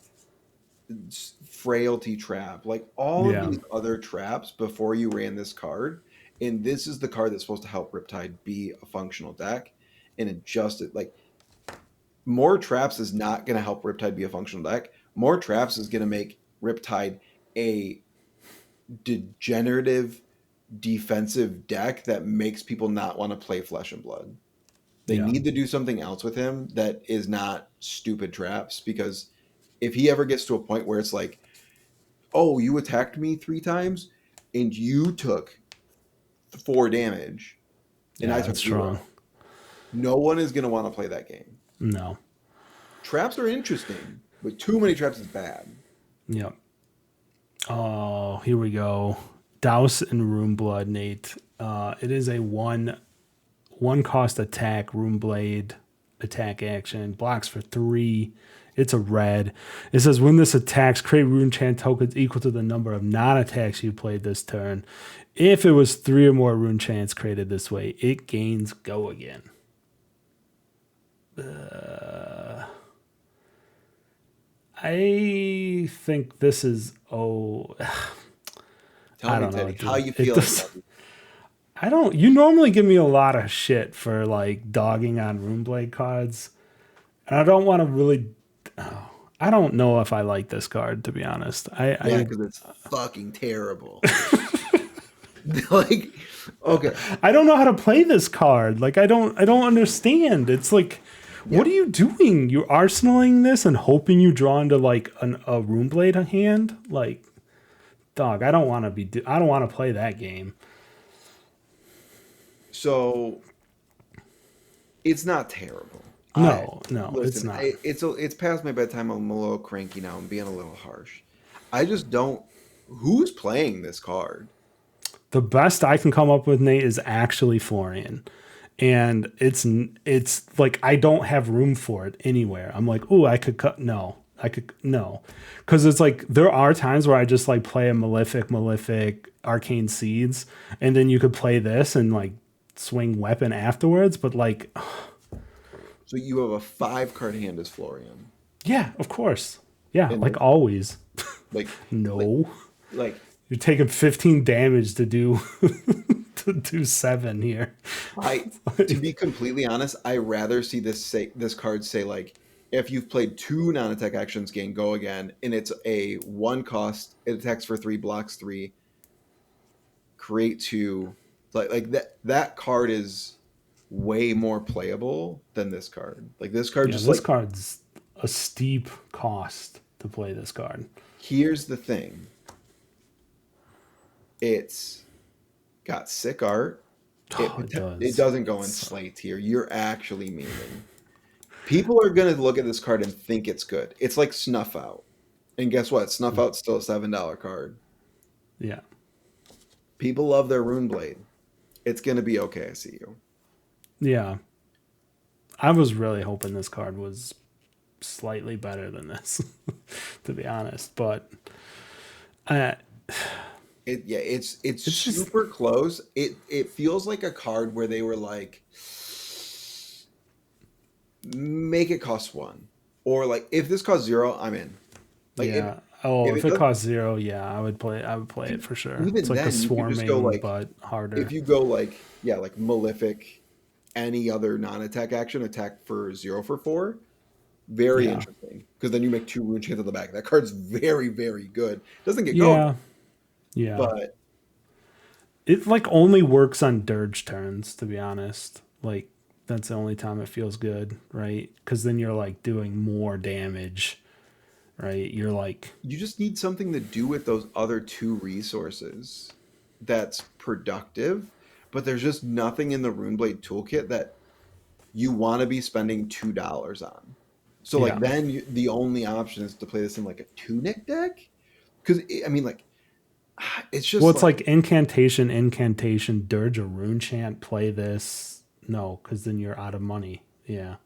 Frailty Trap, like all of Yeah. these other traps before you ran this card. And this is the card that's supposed to help Riptide be a functional deck and adjust it. Like more traps is not going to help Riptide be a functional deck. More traps is going to make Riptide a degenerative defensive deck that makes people not want to play Flesh and Blood. They Yeah. need to do something else with him that is not stupid traps, because if he ever gets to a point where it's like, oh, you attacked me 3 times and you took 4 damage and Yeah, I that's took strong. 0, no one is going to want to play that game. No. Traps are interesting, but too many traps is bad. Yep. Oh, here we go. Douse and Room Blood, Nate. It is a one cost attack, Room Blade attack action, blocks for 3. It's a red. It says when this attacks, create rune chant tokens equal to the number of non-attacks you played this turn. If it was 3 or more rune chants created this way, it gains go again. I think this is Tell I me, don't know, Teddy, how dude. you It feeling does. about this? I don't. You normally give me a lot of shit for like dogging on Runeblade cards, and I don't want to really. Oh, I don't know if I like this card, to be honest. Yeah, because it's fucking terrible. Like, okay, I don't know how to play this card. Like I don't understand. It's like, yeah. what are you doing? You're arsenaling this and hoping you draw into like a Runeblade hand. Like, dog, I don't want to be. I don't want to play that game. So it's not terrible. No, no, it's Listen. not. It's past my bedtime. I'm a little cranky now. I'm being a little harsh. I just don't. Who's playing this card? The best I can come up with, Nate, is actually Florian. And it's like I don't have room for it anywhere. I'm like, oh, I could cut. No, I could no, because it's like there are times where I just like play a malefic arcane seeds, and then you could play this and like swing weapon afterwards. But like, So you have a 5 card hand as Florian, yeah, of course, yeah, and like always. like, like, No, like you're taking 15 damage to do to do 7 here. to be completely honest, I rather see this card say like, if you've played 2 non-attack actions, gain go again, and it's a 1 cost, it attacks for 3, blocks 3, create 2. Like that card is way more playable than this card. Like this card Yeah, just this like, card's a steep cost to play this card. here's the thing. It's got sick art. Oh, it It does. doesn't go in It's slate tier. You're actually memeing. People are gonna look at this card and think it's good. It's like Snuff Out. And guess what? Snuff Out's still a $7 card. yeah. People love their Rune Blade. It's gonna be okay, I see you. Yeah. I was really hoping this card was slightly better than this, to be honest. But uh, It's it's just super close. It feels like a card where they were like, make it cost one. Or like if this costs zero, I'm in. Like yeah. Oh, if if it it does costs 0, yeah, I would play. I would play it for sure. It's even like a then you could just go swarming, like but if harder. you go like yeah, like Malefic, any other non-attack action, attack for 0 for 4. Very Yeah. interesting. Because then you make 2 rune chains on the back. That card's very, very good. Doesn't get going, Yeah. Yeah. but It like only works on dirge turns, to be honest. Like that's the only time it feels good, right? Because then you're like doing more damage, right? You're like, you just need something to do with those other 2 resources that's productive. But there's just nothing in the Runeblade toolkit that you want to be spending $2 on. So like yeah. then the only option is to play this in like a tunic deck. Because I mean, like it's Well, just it's like like incantation, dirge, or rune chant. Play this. No, because then you're out of money. Yeah.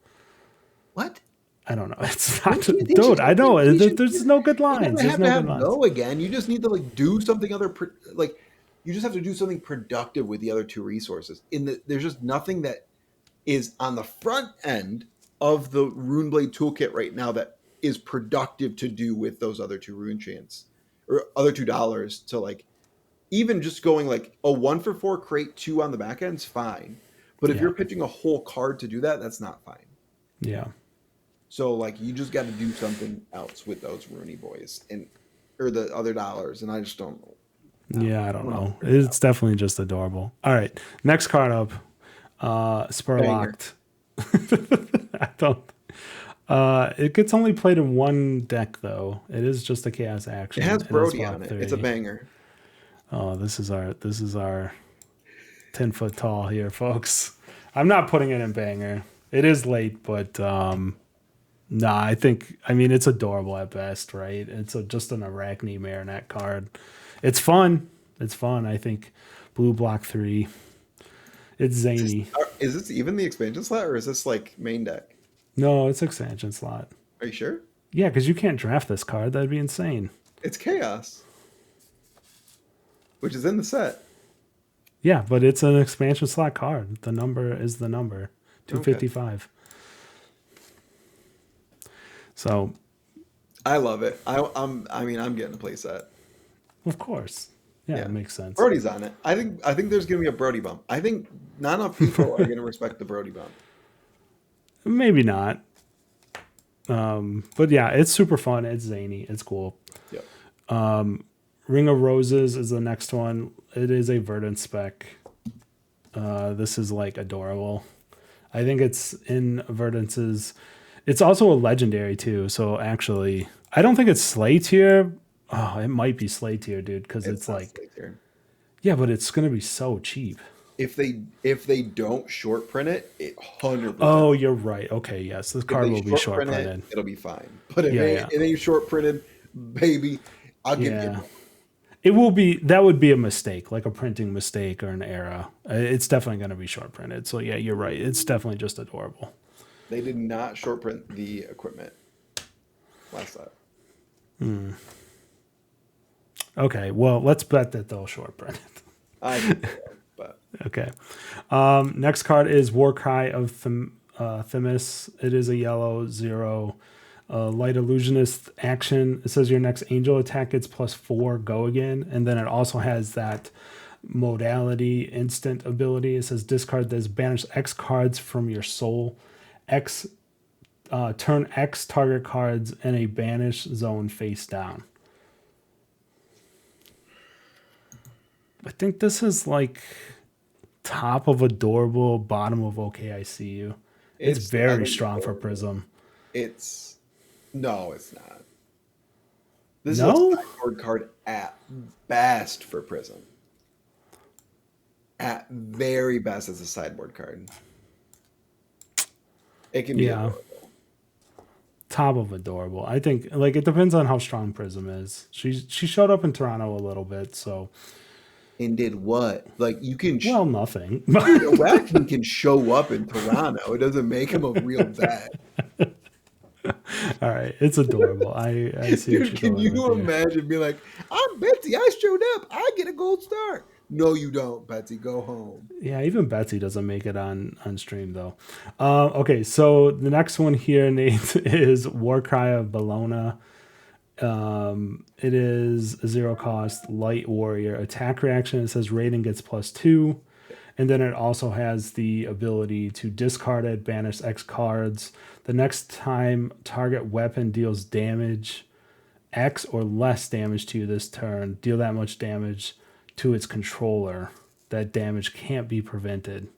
what? I don't know. It's not, Incantation, dude. I know. incantation. There's no good It lines. doesn't There's have to no good have lines. go again. You just need to like do something like you just have to do something productive with the other 2 resources. There's just nothing that is on the front end of the Runeblade toolkit right now that is productive to do with those other 2 rune chants or other $2 to like even just going like a 1 for 4 crate 2 on the back end's fine. But if Yeah. you're pitching a whole card to do that, that's not fine. Yeah. So like you just got to do something else with those Rooney boys and or the other dollars, and I just don't know. Yeah. I I don't don't know how to know. figure it It's out. definitely just adorable. All right. Next card up. Banger. Spurlocked. I don't. It gets only played in one deck though. It is just a chaos It action. has It has Brody block on it. It's a 3. banger. Oh, this is our 10 foot tall here, folks. I'm not putting it in banger. It is late, but nah, I mean it's adorable at best, right? It's just an Arachne Marionette card. It's fun. It's fun. I think blue block 3. It's zany. Is this even the expansion slot, or is this like main deck? No, it's expansion slot. Are you sure? Yeah, because you can't draft this card. That'd be insane. It's chaos, which is in the set. Yeah, but it's an expansion slot card. The number is the number. Okay, 255. So, I love it. I mean, I'm getting a play set. of course. Yeah, Yeah, it makes sense. Brody's on it. I think there's gonna be a Brody bump. I think not enough people are gonna respect the Brody bump. Maybe not. But yeah, it's super fun. It's zany. It's cool. Yep. Ring of Roses is the next one. It is a Verdant spec. This is like adorable. I think it's in Verdant's. It's also a legendary too. So actually, I don't think it's Slay tier. Oh, it might be Slay tier, dude, because It's it's not like, Slate turn. yeah, but it's gonna be so cheap. If they don't short print it, it 100%. Oh, you're right. Okay, yes, this If card they will be short short print it, printed. it'll be fine. But if Yeah, yeah, it ain't short printed, baby, I'll give you. yeah. It will be. That would be a mistake, like a printing mistake or an error. It's definitely going to be short printed. So yeah, you're right. It's definitely just adorable. They did not short print the equipment last time. Okay, well, let's bet that they'll short print it. I think they will, but Okay. Next card is Warcry of Themis. It is a yellow 0. Light Illusionist action. It says your next angel attack gets +4, go again. And then it also has that modality instant ability. It says discard this, banish X cards from your soul. X turn X target cards in a banish zone face down. I think this is like top of adorable, bottom of okay, I see you. It's I very think it's strong for horrible. Prism. It's no, it's not. This is a No? sideboard card at best for Prism. At very best, it's a sideboard card. It can be Yeah, adorable. top of adorable. I think like it depends on how strong Prism is. She showed up in Toronto a little bit, so And did what? Like you can, well, nothing. dude, a Wacky can show up in Toronto. It doesn't make him a real vet. All right, it's adorable. I see what Dude, you're can going with you here. imagine being like, I'm Betsy, I showed up, I get a gold star. No, you don't, Betsy. Go home. Yeah, even Betsy doesn't make it on stream though. Okay, so the next one here, Nate, is Warcry of Bologna. It is a 0 cost light warrior attack reaction. It says rating gets +2, and then it also has the ability to discard it, banish X cards. The next time target weapon deals damage, X or less damage to you this turn, deal that much damage to its controller. That damage can't be prevented.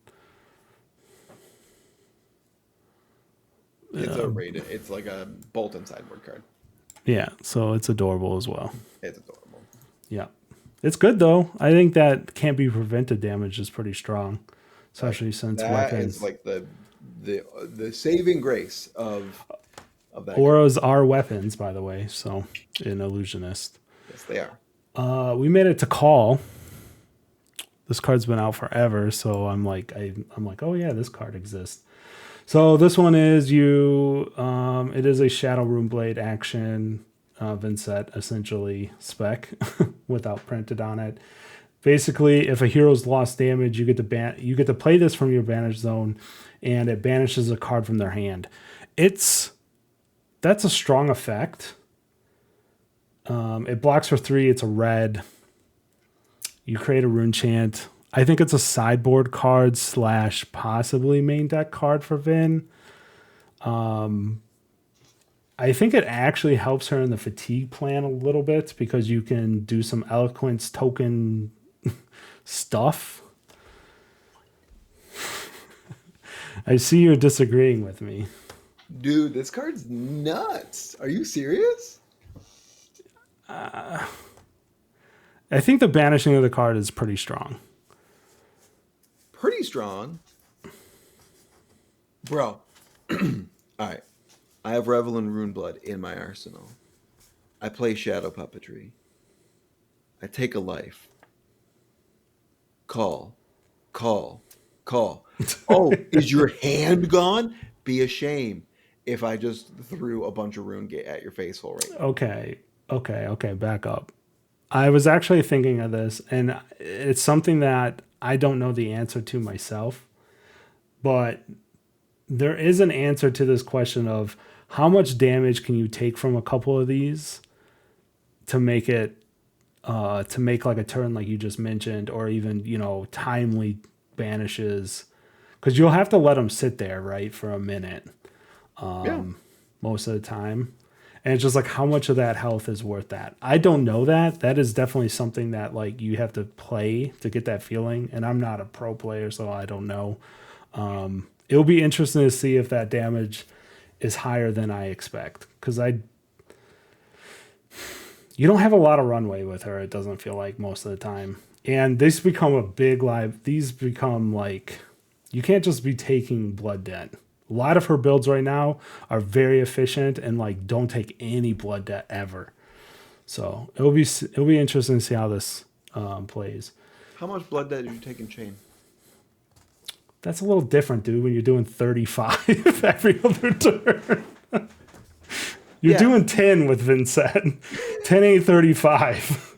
It's a rated. It's like a Bolton sideboard card. Yeah, so it's adorable as well. It's adorable. Yeah. It's good though. I think that can't be prevented damage is pretty strong, especially since That weapons. is like the saving grace of that. Auras are weapons, by the way, so in Illusionist. Yes, they are. We made it to call. This card's been out forever, so I'm like, oh yeah, this card exists. So this one is you. It is a Shadow Runeblade action, Vincent essentially spec without printed on it. Basically, if a hero's lost damage, you get to play this from your banish zone, and it banishes a card from their hand. That's a strong effect. It blocks for 3. It's a red. You create a rune chant. I think it's a sideboard card / possibly main deck card for Vin. I think it actually helps her in the fatigue plan a little bit because you can do some eloquence token stuff. I see you're disagreeing with me. Dude, this card's nuts. Are you serious? I think the banishing of the card is pretty strong. Pretty strong. Bro. All right. I have Revel and Runeblood in my arsenal. I play Shadow Puppetry. I take a life. Call. Call. Call. Oh, is your hand gone? Be a shame if I just threw a bunch of Rune Gate at your face hole right now. Okay, back up. I was actually thinking of this, and it's something that I don't know the answer to myself, but there is an answer to this question of how much damage can you take from a couple of these to make it to make like a turn like you just mentioned, or even timely banishes, because you'll have to let them sit there right for a minute most of the time. And it's just like, how much of that health is worth that? I don't know that. That is definitely something that like you have to play to get that feeling. And I'm not a pro player, so I don't know. It'll be interesting to see if that damage is higher than I expect. Because you don't have a lot of runway with her, it doesn't feel like most of the time. And these become like, you can't just be taking Blood Debt. A lot of her builds right now are very efficient and like don't take any blood debt ever. So it'll be interesting to see how this plays. How much blood debt did you take in Chain? That's a little different, dude, when you're doing 35 every other turn. You're doing 10 with Vincent. 10 ain't 35.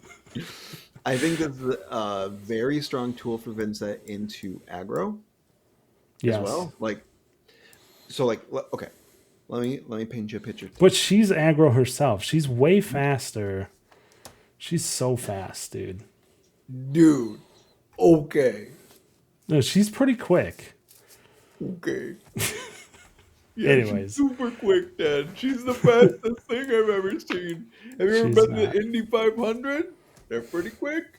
I think that's a very strong tool for Vincent into aggro as well. Okay, let me paint you a picture. But she's aggro herself. She's way faster. She's so fast, dude. Dude, okay. No, she's pretty quick. Okay. Yeah, Anyways. she's super quick, Dad. She's the fastest thing I've ever seen. Have you ever been to the Indy 500? They're pretty quick.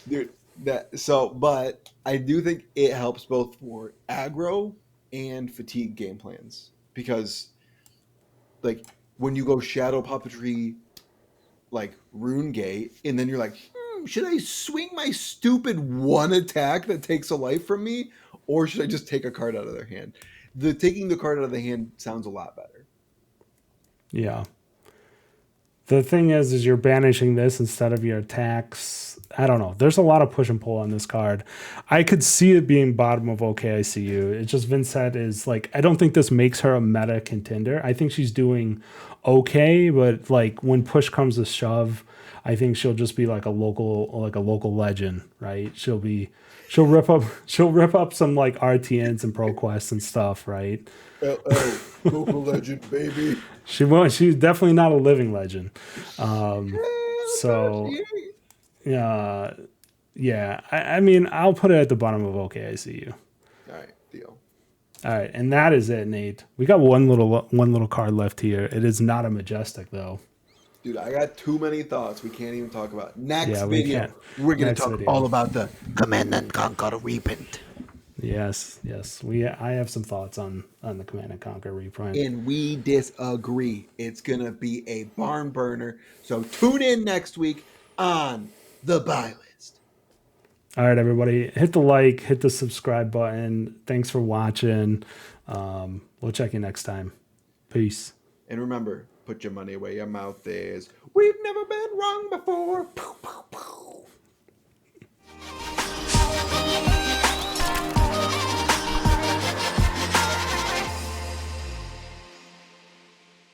Dude, but I do think it helps both for aggro and fatigue game plans. Because, like, when you go Shadow Puppetry, like, Rune Gate, and then you're like, should I swing my stupid one attack that takes a life from me, or should I just take a card out of their hand? The taking the card out of the hand sounds a lot better. Yeah. The thing is you're banishing this instead of your attacks. I don't know. There's a lot of push and pull on this card. I could see it being bottom of OKICU. It's just Vincent is like, I don't think this makes her a meta contender. I think she's doing okay, but like when push comes to shove, I think she'll just be like a local legend, right? She'll rip up some like RTNs and ProQuests and stuff, right? Local legend, baby. She's definitely not a living legend. So yeah. I mean, I'll put it at the bottom of OKICU. All right, deal. All right, and that is it, Nate. We got one little card left here. It is not a Majestic though. Dude, I got too many thoughts. We can't even talk about it. Next Yeah, video. We're gonna talk all about the Command and Conquer reprint. Yes. I have some thoughts on the Command and Conquer reprint. And we disagree. It's gonna be a barn burner. So tune in next week on the Buylist. All right, everybody, hit the like, hit the subscribe button. Thanks for watching. We'll check you next time. Peace. And remember, put your money where your mouth is. We've never been wrong before.